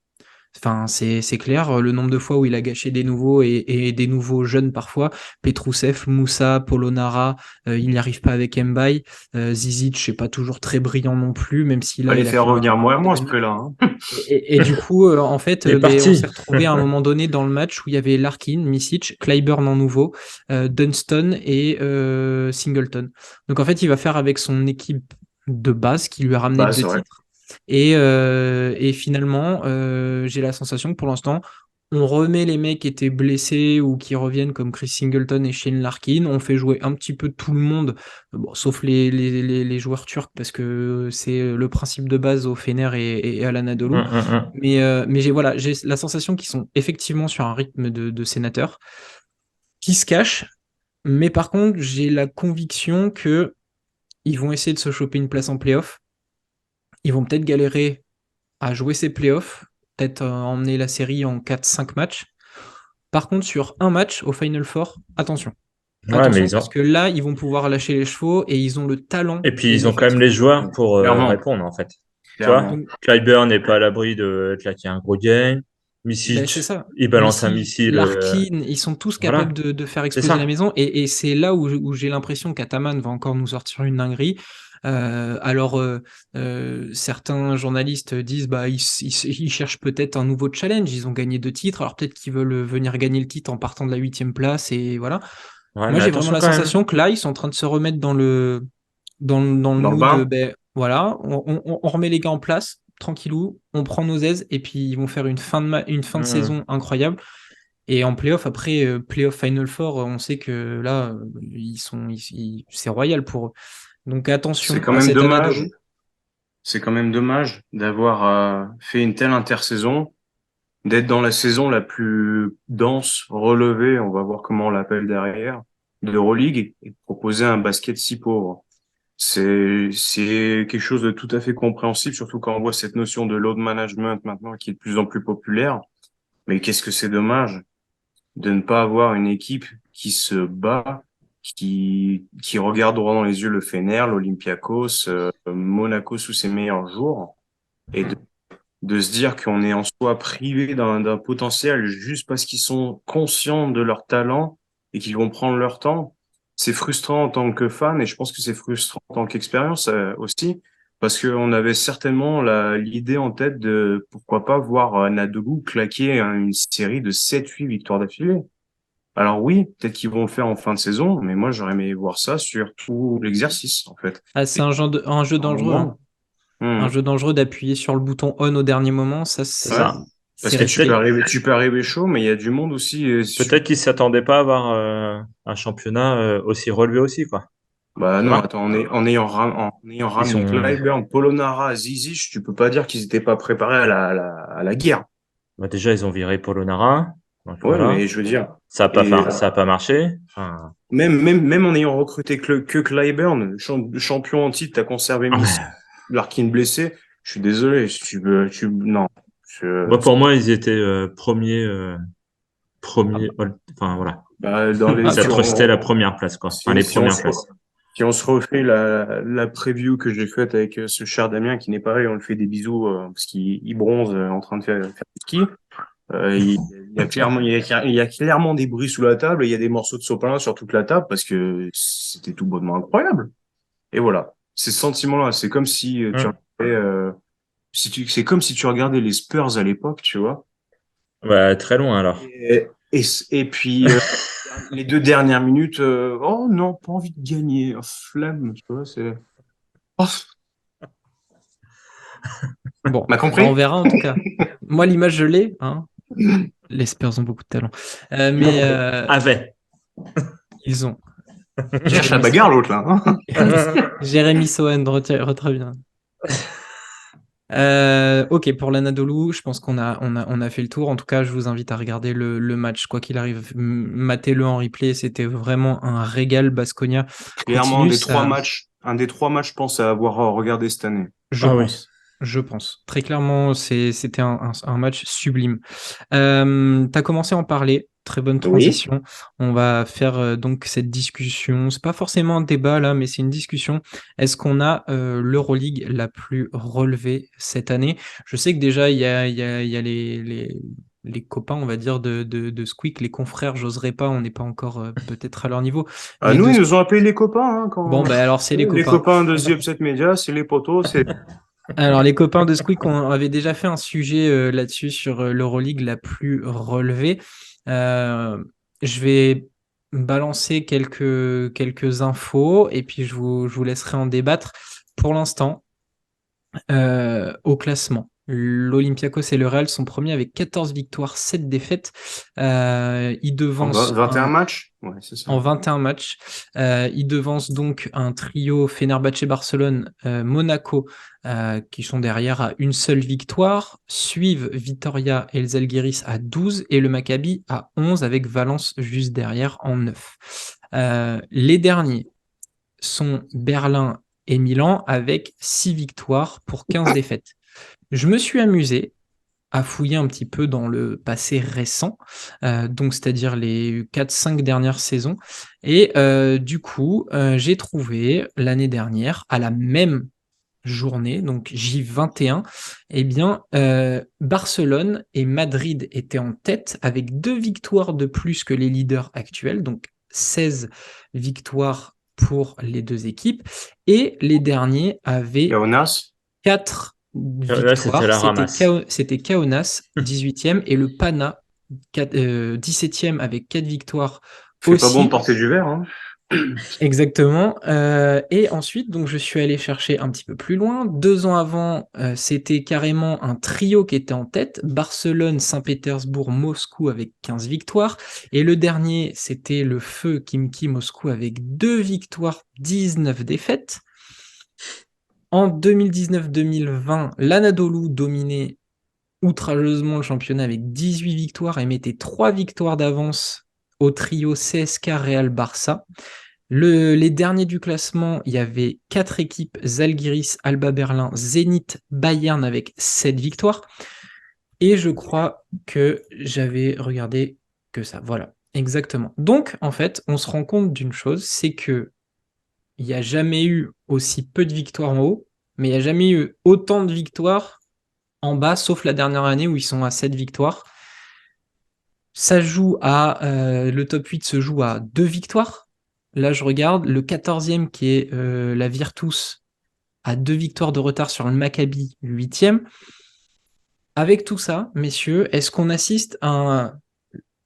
Enfin, c'est clair, le nombre de fois où il a gâché des nouveaux et des nouveaux jeunes parfois, Petrousev, Moussa, Polonara, il n'y arrive pas avec Mbaye, Zizic, c'est pas toujours très brillant non plus, même si là Fallait il a faire fait revenir moi et très moi à ce bon match. prix-là, hein. Et du coup, en fait, Il est on parti. s'est retrouvé à un moment donné dans le match où il y avait Larkin, Misic, Clyburn en nouveau, Dunston et Singleton. Donc en fait, il va faire avec son équipe de base qui lui a ramené Bah, deux c'est vrai. titres. Et finalement, j'ai la sensation que pour l'instant, on remet les mecs qui étaient blessés ou qui reviennent comme Chris Singleton et Shane Larkin. On fait jouer un petit peu tout le monde, bon, sauf les joueurs turcs parce que c'est le principe de base au Fener et à l'Anadolu. Hum. Mais j'ai la sensation qu'ils sont effectivement sur un rythme de sénateur qui se cache. Mais par contre, j'ai la conviction que ils vont essayer de se choper une place en playoff. Ils vont peut-être galérer à jouer ces playoffs, peut-être emmener la série en 4-5 matchs. Par contre, sur un match au Final Four, attention. Ouais, mais Attention, ils parce ont. que là, ils vont pouvoir lâcher les chevaux et ils ont le talent Et puis et ils ont quand même les l'effectif. joueurs pour Clairement, répondre en fait. Tu vois, clairement. Donc, Clyburn n'est pas à l'abri de claquer un gros game. ben, c'est Misic, ça. il balance un Missy, missile. Larkin, ils sont tous capables Voilà, de faire c'est exploser la ça. maison. Et c'est là où j'ai l'impression qu'Ataman va encore nous sortir une dinguerie. Certains journalistes disent bah ils cherchent peut-être un nouveau challenge. Ils ont gagné 2 titres, alors peut-être qu'ils veulent venir gagner le titre en partant de la 8e place et voilà. Ouais, Moi mais j'ai vraiment attention la quand même. sensation que là ils sont en train de se remettre dans le Dans le mood. bain, Ben voilà, on remet les gars en place tranquillou, on prend nos aises et puis ils vont faire une fin de Hum. saison incroyable. Et en playoff, après, playoff Final Four, on sait que là, c'est royal pour eux. Donc c'est attention quand à même cette dommage. Anadolu. c'est quand même dommage d'avoir fait une telle intersaison, d'être dans la saison la plus dense, relevée, on va voir comment on l'appelle derrière, de Euroleague, et de proposer un basket si pauvre. C'est quelque chose de tout à fait compréhensible, surtout quand on voit cette notion de load management maintenant qui est de plus en plus populaire. Mais qu'est-ce que c'est dommage de ne pas avoir une équipe qui se bat, qui regarde droit dans les yeux le Fener, l'Olympiakos, Monaco sous ses meilleurs jours, et de se dire qu'on est en soi privé d'un potentiel juste parce qu'ils sont conscients de leur talent et qu'ils vont prendre leur temps. C'est frustrant en tant que fan et je pense que c'est frustrant en tant qu'expérience aussi parce qu'on avait certainement l'idée en tête de pourquoi pas voir Anadolu claquer une série de 7-8 victoires d'affilée. Alors oui, peut-être qu'ils vont le faire en fin de saison, mais moi j'aurais aimé voir ça sur tout l'exercice en fait. Ah, c'est un jeu dangereux, hein. Un jeu dangereux d'appuyer sur le bouton on au dernier moment, ça C'est c'est ça. Parce c'est que risqué. tu peux arriver chaud, mais il y a du monde aussi. Peut-être qu'ils s'attendaient pas à avoir un championnat aussi relevé aussi, quoi. Bah Tu non, vois? attends, en ayant Ils ramené sont. Clyburn, Polonara, Zizic, tu peux pas dire qu'ils étaient pas préparés à la guerre. Bah, déjà, ils ont viré Polonara. Donc Ouais, voilà. mais je veux dire, Ça et a pas marché. Enfin, même en ayant recruté que Clyburn, champion en titre, t'as conservé Miss Larkin blessé. Je suis désolé, si tu veux, non. Moi, pour moi, ils étaient premiers. Enfin, voilà. Bah, dans les, Ah, Ça si trustait la première place, quoi. Enfin, les si on premières se, places. si on se refait la preview que j'ai faite avec ce cher Damien qui n'est pas là, on lui fait des bisous parce qu'il bronze en train de faire du ski. Il y a clairement, il y a clairement des bruits sous la table et il y a des morceaux de sopalin sur toute la table parce que c'était tout bonnement incroyable. Et voilà. Ces sentiments-là, c'est comme si tu Hum. regardais, c'est comme si tu regardais les Spurs à l'époque, tu vois. Bah, très loin, alors. Et puis, les 2 dernières minutes, oh non, pas envie de gagner, oh, flemme, tu vois, c'est, oh, Bon, m'a bah, on compris? verra en tout cas. Moi, l'image, je l'ai, hein. Les Spurs ont beaucoup de talent. Mais Avait. ils ont Il cherche la Jérémy, bagarre, l'autre, là, hein. Jérémy Sohan, très bien. Ok, pour l'Anadolu, je pense on a fait le tour. En tout cas, je vous invite à regarder le match. Quoi qu'il arrive, matez-le en replay. C'était vraiment un régal. Baskonia Clairement, continue ça, un des 3 matchs, je pense, à avoir regardé cette année. je Ah oui. pense. Je pense. Très clairement, c'était un match sublime. T'as commencé à en parler. Très bonne Oui. transition. On va faire donc cette discussion. C'est pas forcément un débat là, mais c'est une discussion. Est-ce qu'on a l'Euroleague la plus relevée cette année? Je sais que déjà il y a les copains, on va dire, de Squeak, les confrères, j'oserais pas, on n'est pas encore peut-être à leur niveau. Ah, Mais nous, de ils nous ont appelé les copains, hein, bon, ben alors c'est les les copains. copains de The Upset Media, c'est les potos, c'est, Alors, les copains de Squeak, on avait déjà fait un sujet là-dessus sur l'Euroleague la plus relevée. Euh, je vais balancer quelques infos et puis je vous laisserai en débattre. Pour l'instant, au classement, l'Olympiakos et le Real sont premiers avec 14 victoires, 7 défaites. Ils en devancent 21 matchs. Ouais, c'est ça. en 21 matchs. Ils devancent donc un trio Fenerbahçe-Barcelone, Monaco, qui sont derrière à une seule victoire. Suivent Vitoria et le Zalgiris à 12 et le Maccabi à 11 avec Valence juste derrière en 9. Les derniers sont Berlin et Milan avec 6 victoires pour 15 défaites. Je me suis amusé à fouiller un petit peu dans le passé récent, donc c'est-à-dire les 4-5 dernières saisons. Et du coup, j'ai trouvé l'année dernière, à la même journée, donc J21, eh bien, Barcelone et Madrid étaient en tête avec 2 victoires de plus que les leaders actuels, donc 16 victoires pour les deux équipes. Et les derniers avaient Kaunas. 4 Là, c'était victoires. la ramasse. C'était Kaunas, 18e, et le Pana, 17e avec 4 victoires C'est pas bon de aussi. porter du verre, hein. Exactement. Et ensuite, donc, je suis allé chercher un petit peu plus loin. 2 ans avant, c'était carrément un trio qui était en tête. Barcelone, Saint-Pétersbourg, Moscou avec 15 victoires. Et le dernier, c'était le feu Khimki Moscou avec 2 victoires, 19 défaites. En 2019-2020, l'Anadolu dominait outrageusement le championnat avec 18 victoires et mettait 3 victoires d'avance au trio CSK Real Barça. Les derniers du classement, il y avait 4 équipes, Zalgiris, Alba Berlin, Zénith, Bayern avec 7 victoires. Et je crois que j'avais regardé que ça. Voilà, exactement. Donc, en fait, on se rend compte d'une chose, c'est que il n'y a jamais eu aussi peu de victoires en haut, mais il n'y a jamais eu autant de victoires en bas, sauf la dernière année où ils sont à 7 victoires. Ça joue le top 8 se joue à 2 victoires. Là, je regarde le 14e qui est la Virtus à 2 victoires de retard sur le Maccabi, 8e. Avec tout ça, messieurs, est-ce qu'on assiste à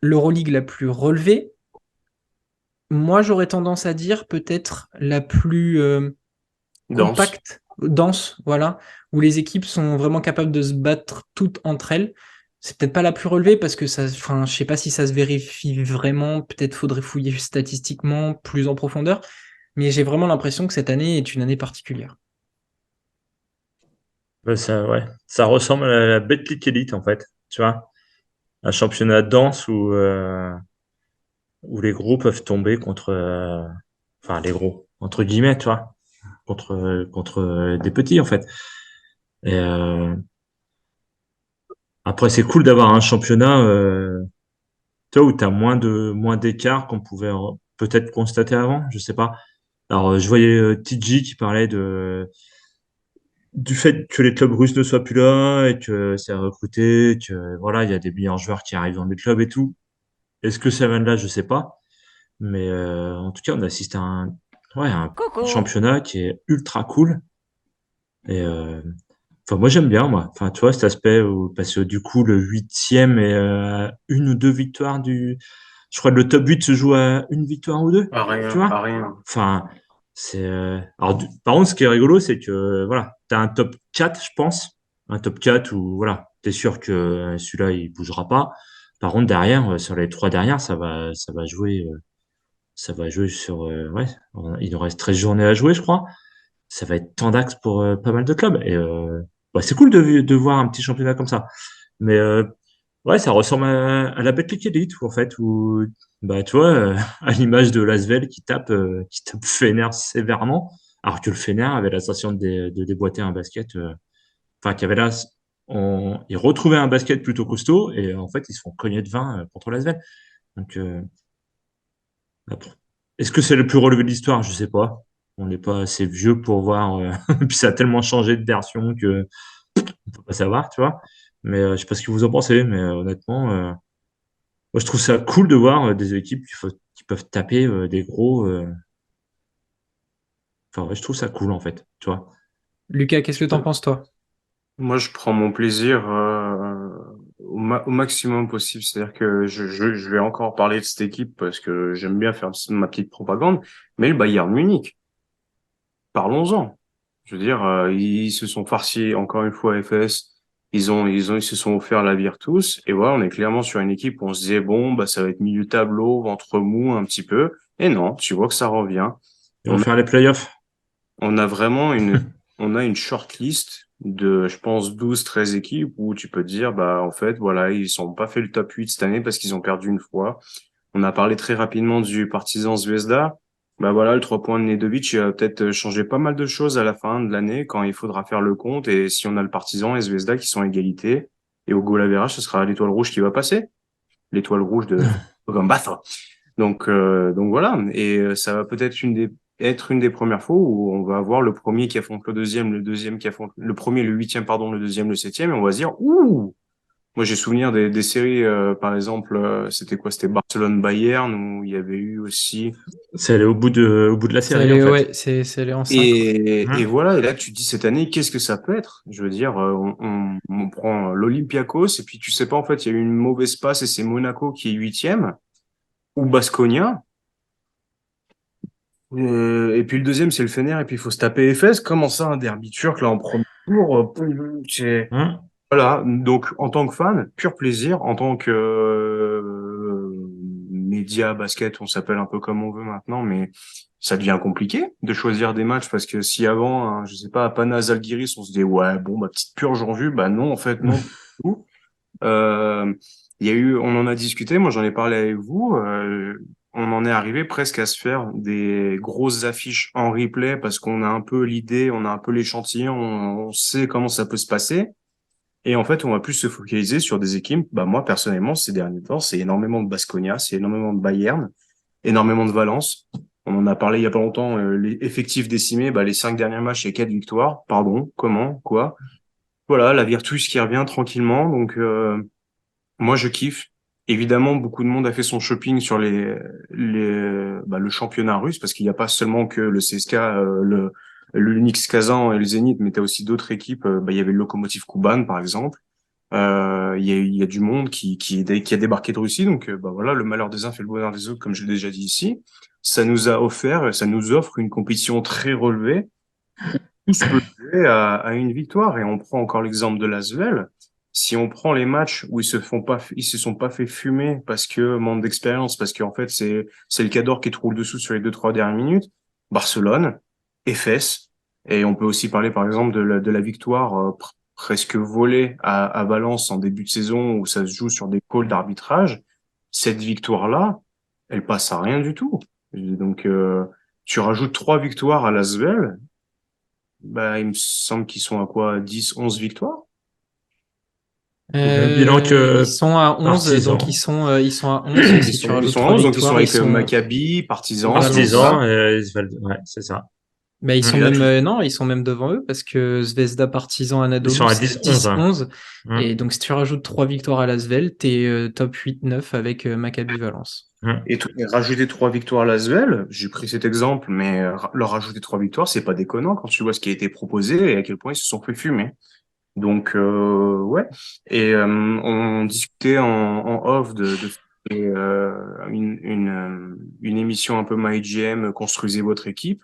l'Euroleague la plus relevée? Moi, j'aurais tendance à dire peut-être la plus Danse. compacte, dense, voilà, où les équipes sont vraiment capables de se battre toutes entre elles. C'est peut-être pas la plus relevée parce que ça, enfin, je sais pas si ça se vérifie vraiment. Peut-être faudrait fouiller statistiquement plus en profondeur. Mais j'ai vraiment l'impression que cette année est une année particulière. Ouais, ça ressemble à la Betclic Elite en fait, tu vois, un championnat de danse où les gros peuvent tomber contre, enfin les gros entre guillemets, tu vois, contre des petits en fait. Et après c'est cool d'avoir un championnat, tu vois, où t'as moins d'écart qu'on pouvait peut-être constater avant, je sais pas. Alors je voyais TG qui parlait du fait que les clubs russes ne soient plus là et que c'est recruté, que voilà, il y a des meilleurs joueurs qui arrivent dans les clubs et tout. Est-ce que ça vient de là? Je sais pas. Mais en tout cas, on assiste à un championnat qui est ultra cool. Et enfin, moi j'aime bien, moi. Enfin, tu vois, cet aspect où parce que du coup, le huitième est une ou deux victoires du. Je crois que le top 8 se joue à une victoire ou deux. À Tu rien, à vois? rien. Enfin, c'est. Alors, par contre, ce qui est rigolo, c'est que voilà, t'as un top 4, je pense. Un top 4 où voilà, t'es sûr que celui-là, il bougera pas. Par contre, derrière, sur les trois derrière, ça va jouer. Ça va jouer sur. Ouais, il nous reste 13 journées à jouer, je crois. Ça va être tant d'axes pour pas mal de clubs. Et bah, c'est cool de voir un petit championnat comme ça. Mais ouais, ça ressemble à la Betclic Elite, en fait, où, bah, tu vois, à l'image de l'Asvel qui tape Fener sévèrement, alors que le Fener avait la sensation de déboîter un basket, enfin, qui avait là, ils retrouvaient un basket plutôt costaud, et en fait, ils se font cogner de 20 contre l'Asvel. Donc, après, est-ce que c'est le plus relevé de l'histoire? Je sais pas. On n'est pas assez vieux pour voir. Puis ça a tellement changé de version que on peut pas savoir, tu vois. Mais je sais pas ce que vous en pensez, mais honnêtement, moi je trouve ça cool de voir des équipes qui peuvent taper des gros. Enfin, ouais, je trouve ça cool en fait, tu vois. Lucas, qu'est-ce que t'en penses, toi? Moi, je prends mon plaisir au maximum possible. C'est-à-dire que je vais encore parler de cette équipe parce que j'aime bien faire ma petite propagande. Mais le Bayern Munich, parlons-en. Je veux dire, ils se sont farcis encore une fois à FS. Ils se sont offert la Virtus. Et voilà, on est clairement sur une équipe où on se disait, bon, bah, ça va être milieu de tableau, ventre mou un petit peu. Et non, tu vois que ça revient. Ils vont faire les playoffs. On a vraiment on a une shortlist de, je pense, 12 13 équipes où tu peux te dire, bah, en fait, voilà, ils sont pas fait le top 8 cette année parce qu'ils ont perdu une fois. On a parlé très rapidement du Partizan Zvezda. Bah voilà, le 3 points de Nedovic, il va peut-être changer pas mal de choses à la fin de l'année quand il faudra faire le compte. Et si on a le Partizan et Zvezda qui sont à égalité, et au goal average, ce sera l'étoile rouge qui va passer. L'étoile rouge de Gambassa. Donc voilà. Et ça va peut-être être une des premières fois où on va avoir le premier qui affronte le deuxième qui affronte le premier, le huitième, pardon, le deuxième, le septième, et on va se dire, ouh! Moi, j'ai souvenir des séries, par exemple, c'était quoi? C'était Barcelone-Bayern, où il y avait eu aussi. C'est aller au bout de la C'est série en allé, fait. ouais, c'est allé en 5. Et Hein. voilà, et là, tu te dis cette année, qu'est-ce que ça peut être? Je veux dire, on prend l'Olympiakos, et puis tu sais pas, en fait, il y a eu une mauvaise passe, et c'est Monaco qui est huitième, ou Baskonia. Et puis le deuxième, c'est le Fener, et puis il faut se taper Efes. Comment ça, un derby turc, là, en premier tour? Hein. Voilà, donc en tant que fan, pur plaisir. En tant que Dia Basket, on s'appelle un peu comme on veut maintenant, mais ça devient compliqué de choisir des matchs parce que si avant, hein, je sais pas, à Pana Zalgiris, on se dit ouais, bon, bah, petite purge en vue, bah non, en fait, non. Du tout. Euh, il y a eu, on en a discuté, moi j'en ai parlé avec vous, on en est arrivé presque à se faire des grosses affiches en replay parce qu'on a un peu l'idée, on a un peu l'échantillon, on sait comment ça peut se passer. Et en fait, on va plus se focaliser sur des équipes. Bah, moi, personnellement, ces derniers temps, c'est énormément de Baskonia, c'est énormément de Bayern, énormément de Valence. On en a parlé il y a pas longtemps, les effectifs décimés, bah, les 5 derniers matchs, il y a 4 victoires. Pardon, comment, quoi? Voilà, la Virtus qui revient tranquillement. Donc, moi, je kiffe. Évidemment, beaucoup de monde a fait son shopping sur le championnat russe parce qu'il n'y a pas seulement que le CSKA, le Lynx Kazan et le Zénith, mais tu as aussi d'autres équipes. Bah, il y avait le Lokomotiv Kuban, par exemple. Il y a du monde qui a débarqué de Russie. Donc, bah voilà, le malheur des uns fait le bonheur des autres, comme je l'ai déjà dit ici. Ça nous offre une compétition très relevée. Tout se peut jouer à une victoire. Et on prend encore l'exemple de l'Asvel. Si on prend les matchs où ils se sont pas fait fumer parce que manque d'expérience, parce qu'en fait c'est le Cador qui trouve le dessous sur les 2-3 dernières minutes. Barcelone, Efes, et on peut aussi parler par exemple de la victoire presque volée à Valence en début de saison où ça se joue sur des calls d'arbitrage. Cette victoire-là, elle passe à rien du tout. Donc tu rajoutes 3 victoires à l'Asvel, bah il me semble qu'ils sont à quoi, 10, 11 victoires. Au même bilan Ils que sont à 11, Partizan. donc ils sont à 11 Ils si tu sont, ils rajoutes sont 3 11, donc ils sont victoires, ils avec sont Maccabi, Partizan, Valence. Zvezda. Partizan, ouais, c'est ça. Bah, ils sont Et là, même non, ils sont même devant eux parce que Zvezda, Partizan, Ils sont Anadolu, à c'est 10-11. Hein. 10-11. Hum, Et donc si tu rajoutes 3 victoires à l'Asvel, t'es top 8-9 avec Maccabi Valence. hum. et rajouter 3 victoires à l'Asvel, j'ai pris cet exemple, mais leur rajouter 3 victoires, c'est pas déconnant quand tu vois ce qui a été proposé et à quel point ils se sont fait fumer. Donc, ouais. Et on discutait en off de une émission un peu MyGM, construisez votre équipe.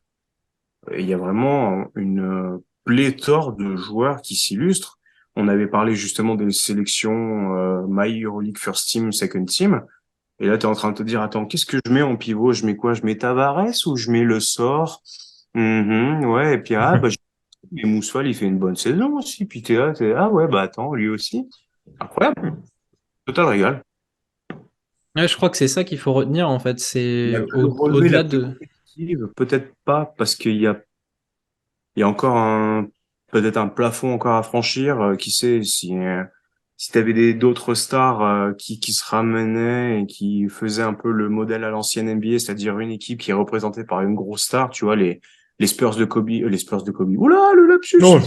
Et il y a vraiment une pléthore de joueurs qui s'illustrent. On avait parlé justement des sélections My EuroLeague First Team, Second Team. Et là, tu es en train de te dire, attends, qu'est-ce que je mets en pivot? Je mets quoi? Je mets Tavares ou je mets Le Sort? Ouais, et puis mais Moussoil, il fait une bonne saison aussi. Puis ah ouais, bah attends, lui aussi. Incroyable. Total régal. Ouais, je crois que c'est ça qu'il faut retenir en fait, La c'est plus relevée, la au-delà plus de. compétitive, peut-être pas, parce qu'il y a encore peut-être un plafond encore à franchir. Qui sait si tu avais d'autres stars qui se ramenaient et qui faisaient un peu le modèle à l'ancienne NBA, c'est-à-dire une équipe qui est représentée par une grosse star, tu vois, les Spurs de Kobe, les Spurs de Kobe. Oula, le lapsus! Non,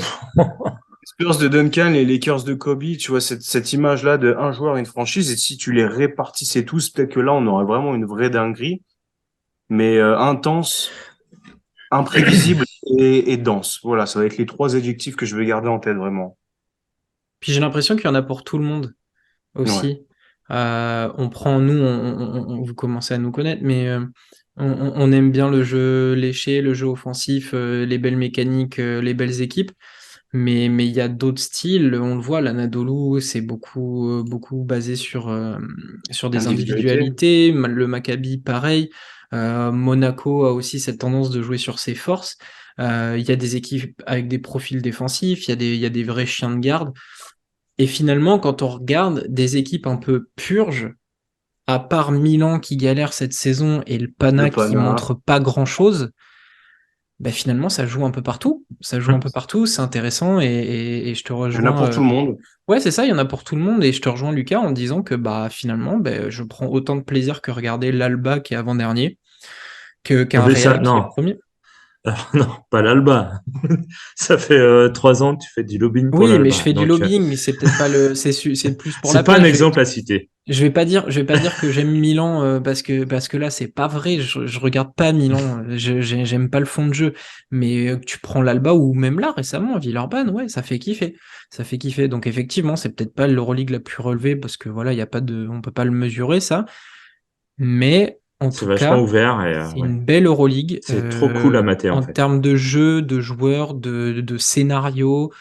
Spurs de Duncan, les Lakers de Kobe, tu vois, cette image-là de un joueur, une franchise, et si tu les répartissais tous, peut-être que là, on aurait vraiment une vraie dinguerie, mais intense, imprévisible et dense. Voilà, ça va être les 3 adjectifs que je vais garder en tête, vraiment. Puis j'ai l'impression qu'il y en a pour tout le monde Ouais. aussi. On prend, nous, vous commencez à nous connaître, mais on aime bien le jeu léché, le jeu offensif, les belles mécaniques, les belles équipes. Mais il y a d'autres styles, on le voit, l'Anadolu, c'est beaucoup basé sur des Individualité. individualités. Le Maccabi, pareil. Monaco a aussi cette tendance de jouer sur ses forces. Il y a des équipes avec des profils défensifs, il y a des vrais chiens de garde. Et finalement, quand on regarde des équipes un peu purges, à part Milan qui galère cette saison et le Le Pana qui Pana. montre pas grand-chose, bah finalement, ça joue un peu partout. Ça joue un peu partout, c'est intéressant et je te Il y en a rejoins. pour tout le monde. Ouais, c'est ça, il y en a pour tout le monde et je te rejoins, Lucas, en disant que bah finalement, bah, je prends autant de plaisir que regarder l'Alba qui est avant-dernier qu'un mais ça, Real qui est non. premier. Alors, non, pas l'Alba. Ça fait 3 ans que tu fais du lobbying pour Oui, mais je l'Alba. fais du Donc, lobbying, c'est peut-être pas le, c'est plus pour c'est la pas un peine. exemple à citer. Je vais pas dire que j'aime Milan parce que là c'est pas vrai. Je regarde pas Milan. J'aime pas le fond de jeu. Mais que tu prends l'Alba ou même là récemment Villeurbanne, ouais, ça fait kiffer. Ça fait kiffer. Donc effectivement, c'est peut-être pas l'Euroleague la plus relevée parce que voilà, il y a pas de, on peut pas le mesurer ça. Mais en C'est tout vachement cas, ouvert et c'est ouais. une belle Euroleague C'est trop cool à mater, en en fait. termes de jeu, de joueurs, de scénario.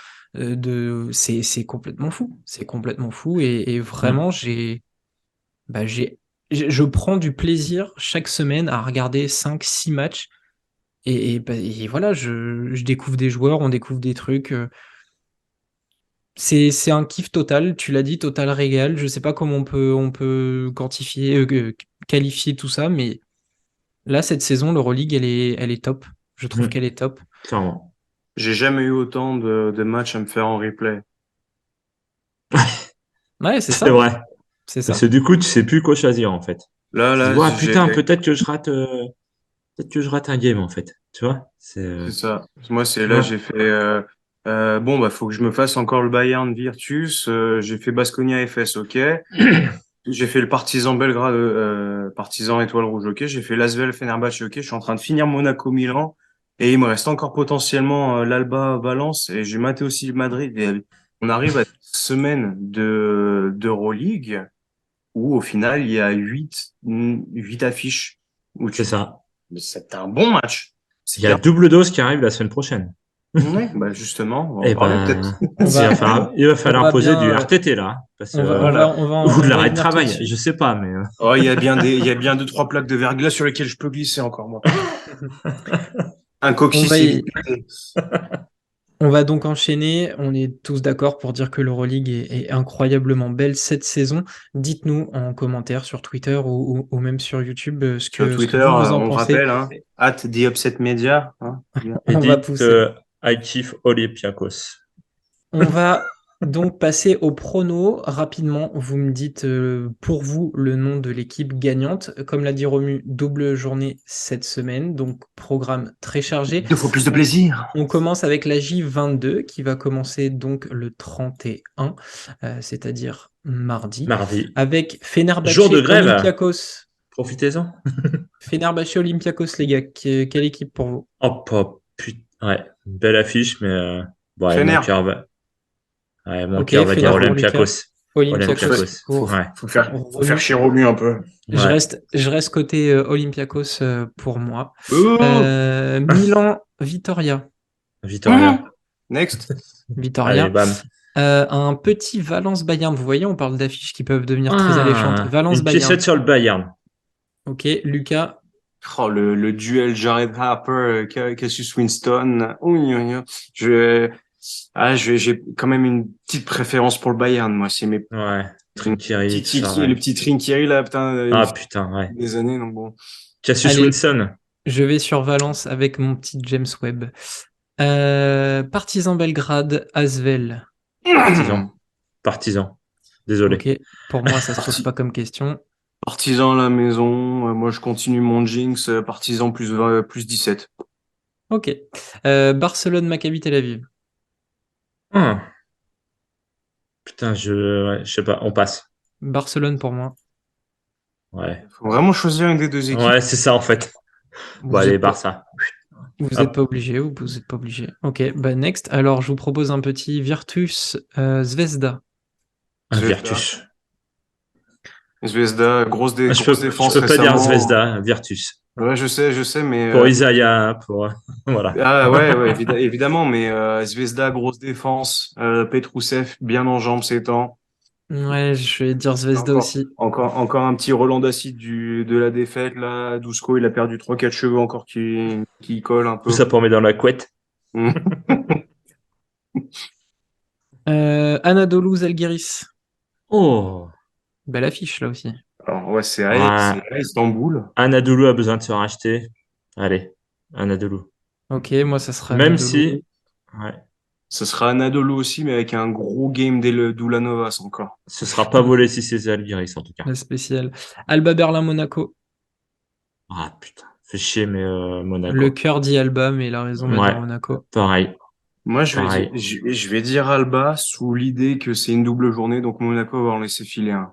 C'est complètement fou. C'est complètement fou et Mm. vraiment j'ai je prends du plaisir chaque semaine à regarder 5-6 matchs. Et voilà, je découvre des joueurs, on découvre des trucs. C'est un kiff total, tu l'as dit, total régal. Je sais pas comment on peut quantifier, qualifier tout ça, mais là, cette saison, l'Euroleague, elle est top. Je trouve qu'elle est top. Clairement. J'ai jamais eu autant de matchs à me faire en replay. Ouais, c'est C'est ça. vrai. C'est ça. Parce que du coup, tu sais plus quoi choisir, en fait. Tu te dis, Là, ouais, j'ai, putain, peut-être que je rate un game, en fait. Tu vois? c'est ça. Moi, c'est là, Ouais. j'ai fait, bon, bah, faut que je me fasse encore le Bayern Virtus. J'ai fait Baskonia FS, ok. J'ai fait le Partizan Belgrade, Partizan Étoile Rouge, ok. J'ai fait l'Asvel Fenerbahçe, ok. Je suis en train de finir Monaco Milan. Et il me reste encore potentiellement l'Alba Valence. Et j'ai maté aussi le Madrid. Et on arrive à une semaine d'Euroleague où au final il y a huit affiches où C'est tu te dis, ça. mais c'est un bon match. Il y a double dose qui arrive la semaine prochaine. Ouais, bah justement, on va en Eh parler peut-être. ben, On va, il va on falloir va poser du bien, RTT là, parce que, on va, on va, Voilà. on va, ou de on va y l'arrêt de venir tout de travail, suite. je sais pas, mais Oh, il y a bien deux, trois plaques de verglas sur lesquelles je peux glisser encore, moi. Un On va coccyx y- évité. On va donc enchaîner. On est tous d'accord pour dire que l'Euroleague est incroyablement belle cette saison. Dites-nous en commentaire sur Twitter ou même sur YouTube ce Sur que Twitter, vous en on le pensez. rappelle, hein, @TheUpsetMedia, hein. et On va dites pousser. I kiff Olympiakos. On va donc passer au prono rapidement. Vous me dites pour vous le nom de l'équipe gagnante. Comme l'a dit Romu, double journée cette semaine, donc programme très chargé. Il faut plus de plaisir. On commence avec la J22 qui va commencer donc le 31, c'est-à-dire mardi, Mardi. avec Jour Fenerbahçe de grève, Olympiakos. profitez-en. Fenerbahçe Olympiakos, les gars, quelle équipe pour vous? Oh, putain, ouais, belle affiche, mais ouais, Fener. mon Ok, cœur va dire Fener pour Lucas. Olympiakos. Olympiakos Olympiakos. pour Ouais, Faut faire Romu. chier Romu un peu. ouais. Je reste côté Olympiakos pour moi. Ouh. Milan, Vitoria. Vitoria. Next. Allez, Vitoria. bam. Un petit Valence-Bayern. Vous voyez, on parle d'affiches qui peuvent devenir très alléchantes. Une Valence-Bayern. piécette sur le Bayern. Ok, Lucas. Oh, le duel Jared Harper, Cassius Winston. Ouh, je, j'ai quand même une petite préférence pour le Bayern, moi. C'est mes Ouais. Trinkieri, tout ça, le ouais. petit Trinkieri, là, putain, il me Ah, fait putain, ouais. des années, donc bon. Cassius Allez, Winston. je vais sur Valence avec mon petit James Webb. Partizan Belgrade, Asvel. Partisan. Partisan. Désolé. Ok, pour moi, ça se pose Parti, pas comme question. partisan à la maison. Moi, je continue mon jinx. Partisan plus 20, plus 17. Ok. Barcelone, Maccabi Tel Aviv. Ah, putain, ouais, je sais pas, on passe. Barcelone pour moi. Ouais. Faut vraiment choisir une des deux équipes. Ouais, c'est ça, en fait. Bon, Vous allez, êtes pas, Barça. vous êtes Hop. pas obligé ou vous êtes pas obligé. Ok, bah next. Alors, je vous propose un petit Virtus Zvezda. Un Zvezda. Virtus. Zvezda, grosse Je défense peux pas dire récemment. Zvezda, Virtus. Ouais, je sais, mais Pour Isaiah, pour, voilà. ah ouais, évidemment, mais Zvezda, grosse défense. Petrousev, bien en jambes ces temps. Ouais, je vais dire Zvezda aussi. Encore un petit Roland d'acide de la défaite là. Dusko, il a perdu 3-4 cheveux encore qui collent un Tout peu. ça pour mettre dans la couette. Anadolu Zalgiris. Oh. Belle affiche là aussi. Alors ouais, Ouais. c'est à Istanbul. Anadolu a besoin de se racheter. Allez, Anadolu. Ok, moi ça sera Même Anadolu. si, ouais, Ce sera Anadolu aussi, mais avec un gros game d'Ulanovas encore. ce sera pas volé si c'est Zalgiris en tout cas. La spéciale. Alba Berlin Monaco. Ah putain, fait chier mais Le Monaco. cœur dit Alba, mais il a raison de dire Ouais, Monaco. pareil, Moi, pareil. je vais dire Alba sous l'idée que c'est une double journée, donc Monaco va en laisser filer un.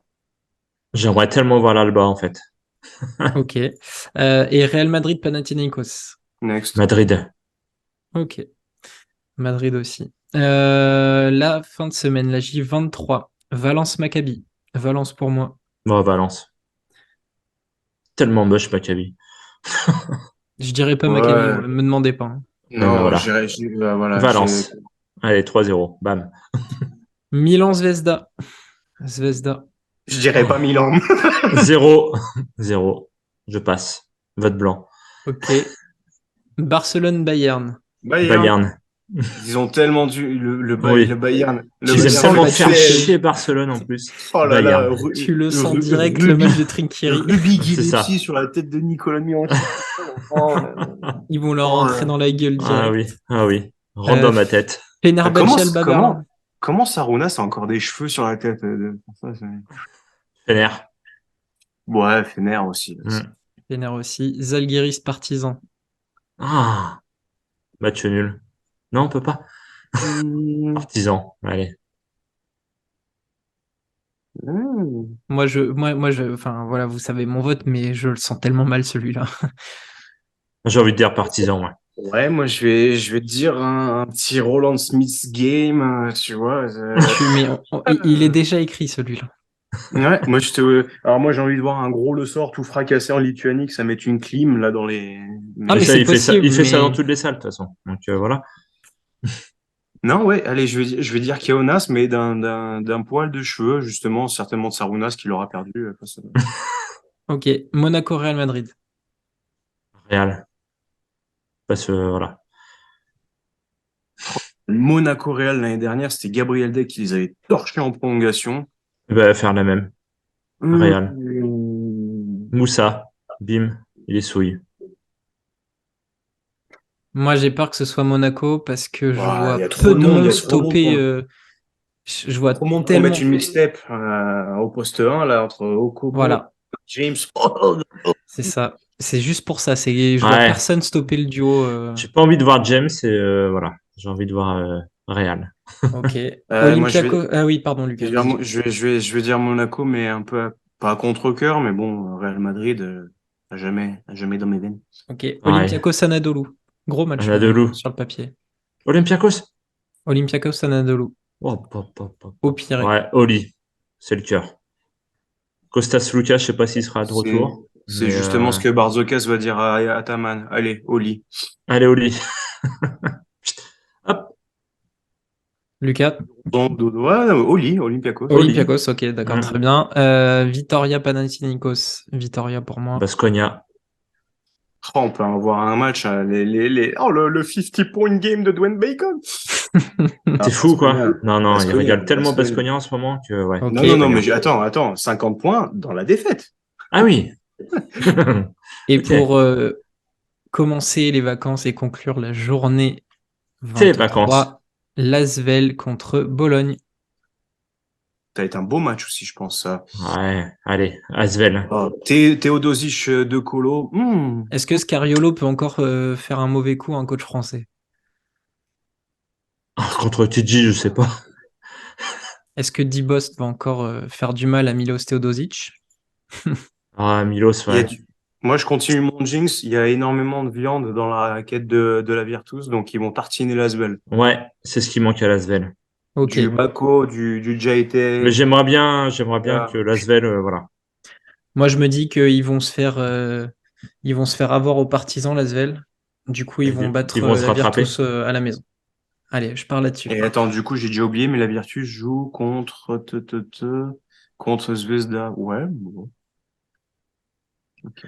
J'aimerais tellement voir l'Alba en fait. Ok. Et Real Madrid Panathinaikos. Next. Madrid. Ok. Madrid aussi. La fin de semaine, la J23. Valence Maccabi. Valence pour moi. Bon, Valence. Tellement moche Maccabi. Je dirais pas Maccabi, Ouais. moi, me demandez pas, hein. Ouais, mais Non, voilà. voilà, Valence. Allez, 3-0. Bam. Milan Zvezda. Zvezda. Je dirais pas Milan. 0. 0. Je passe. Vote blanc. Ok. Barcelone-Bayern. Bayern. Ils ont tellement dû Oui. le Bayern. Le Ils aiment Bayern, tellement le faire Bayern. chier Barcelone en plus. Oh là là, Bayern. Tu le sens direct, le match de Trinkieri. Ruby C'est ça. Guidetti sur la tête de Nicolas Miranchuk. Oh là là. Ils vont leur Oh, rentrer dans la gueule Ah oui. direct. Ah oui. Rentre dans ma tête. Fenerbahçe, Alba Berlin. Comment Sarunas a encore des cheveux sur la tête pour ça, Fener. Ouais, Fener aussi. Fener aussi. Zalgiris, Partizan. Ah. Match nul. Non, on peut pas. Partisan. Allez. Enfin, voilà, vous savez mon vote, mais je le sens tellement mal celui-là. J'ai envie de dire partisan, ouais. Ouais, moi je vais te dire un petit Roland Smith game, tu vois. Il est déjà écrit celui-là. Ouais, alors moi j'ai envie de voir un gros le sort tout fracassé en Lituanie, que ça mette une clim là dans les. Ah, mais ça, c'est il fait ça, possible, il fait ça mais- dans toutes les salles, de toute façon. Donc voilà. Non, ouais, allez, je vais dire Kaunas, mais d'un poil de cheveux, justement, certainement de Sarunas qui l'aura perdu. Face à- Ok. Monaco-Real Madrid. Real. Parce que voilà. Monaco-Real l'année dernière, c'était Gabriel Deck qui les avait torchés en prolongation. Il va faire la même. Real. Mmh. Moussa. Bim. Il est souille. Moi, j'ai peur que ce soit Monaco parce que je vois Il y a trop peu de de monde, il y monde a trop de monde stopper. pour- Je vois Trop de monde pour tellement. mettre une mixtape au poste 1, là, entre Okobo, Voilà, James. c'est ça. C'est juste pour ça. Je vois Ouais. personne stopper le duo. J'ai pas envie de voir James et voilà. J'ai envie de voir Real. Ok. Moi, Olympiakos. Ah oui, pardon, Lucas. vas-y. je vais dire Monaco, mais un peu pas à contre-cœur, mais bon, Real Madrid, à jamais dans mes veines. Ok. Pareil. Olympiakos Anadolu. Gros match Anadolu. sur le papier. Olympiakos. Olympiakos Anadolu. Oh, pop, pop, pop. Au pire. Ouais, Oli. C'est le cœur. Costas Lucas, je sais pas s'il sera de C'est retour. c'est mais, justement ce que Barzokas va dire à Ataman. Allez, au lit. Allez, Oli. Hop. Lucas. Ouais, au lit, Olympiakos. Olympiakos, ok, d'accord, Mm. très bien. Vitoria Panathinaikos. Vitoria pour moi. Basconia. Oh, on peut avoir un match, oh, le 50-point game de Dwayne Bacon. T'es fou, quoi. Non, il Basconia, régale tellement Basconia. Basconia en ce moment que, ouais. Ok. Non, mais attends, 50 points dans la défaite. Ah oui. Et Ok. pour commencer les vacances et conclure la journée C'est 23, vacances. L'Asvel contre Bologne. Ça va être un beau match aussi, je pense, ça. Ouais, allez, Asvel. Oh, Teodosic de Colo. Est-ce que Scariolo peut encore faire un mauvais coup à un coach français? Contre TG, je sais pas. Est-ce que Dibost va encore faire du mal à Milos Teodosic? Ah, Milos, ouais. Moi, je continue mon jinx. Il y a énormément de viande dans la raquette de la Virtus, donc ils vont tartiner l'Asvel. Ouais, c'est ce qui manque à l'Asvel. Ok. Du Bako, du Jaite. Mais j'aimerais bien Voilà. que l'Asvel, voilà. Moi, je me dis qu'ils vont se faire avoir aux partisans, l'Asvel. Du coup, ils vont battre Ils vont se la rattraper. Virtus à la maison. Allez, je pars là-dessus. Et attends, du coup, j'ai déjà oublié, mais la Virtus joue contre Zvezda. Ouais, bon. Ok.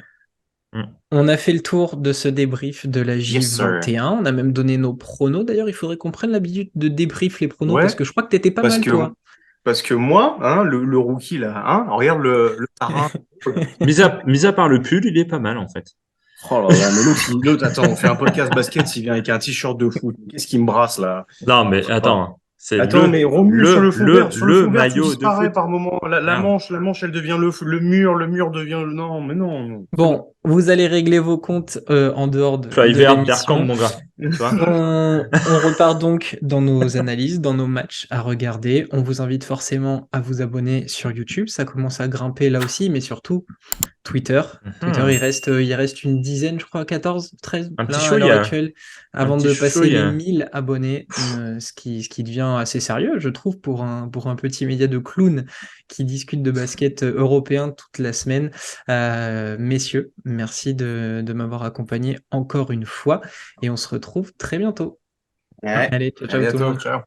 On a fait le tour de ce débrief de la Yes, sir. J21. On a même donné nos pronos. D'ailleurs, il faudrait qu'on prenne l'habitude de débrief les pronos Ouais, parce que je crois que t'étais pas parce mal, que- toi. Parce que moi, le rookie là, regarde le parrain. Mis à part le pull, il est pas mal, en fait. Oh là là, mais l'autre, attends, on fait un podcast basket, il vient avec un t-shirt de foot. Qu'est-ce qui me brasse là? Non, mais attends. C'est Attends, mais remue sur le fond vert, sur le fond vert, tu maillot de disparais foot. par moment. La Merde. manche, elle devient le mur devient le. Non, mais non. Bon, vous allez régler vos comptes en dehors de Kluivert, l'émission. Bergkamp, mon gars. Tu vois On repart donc dans nos analyses, dans nos matchs à regarder. On vous invite forcément à vous abonner sur YouTube. Ça commence à grimper là aussi, mais surtout Twitter. Twitter, il reste une dizaine, je crois, 14, 13 Un petit là, à chouïa. l'heure actuelle, avant petit de passer chouïa. les 1000 abonnés, ce qui devient assez sérieux, je trouve, pour un petit média de clown qui discute de basket européen toute la semaine. Messieurs, merci de m'avoir accompagné encore une fois et on se retrouve très bientôt. Ouais. Allez, ciao, À ciao tout le bientôt, monde. ciao.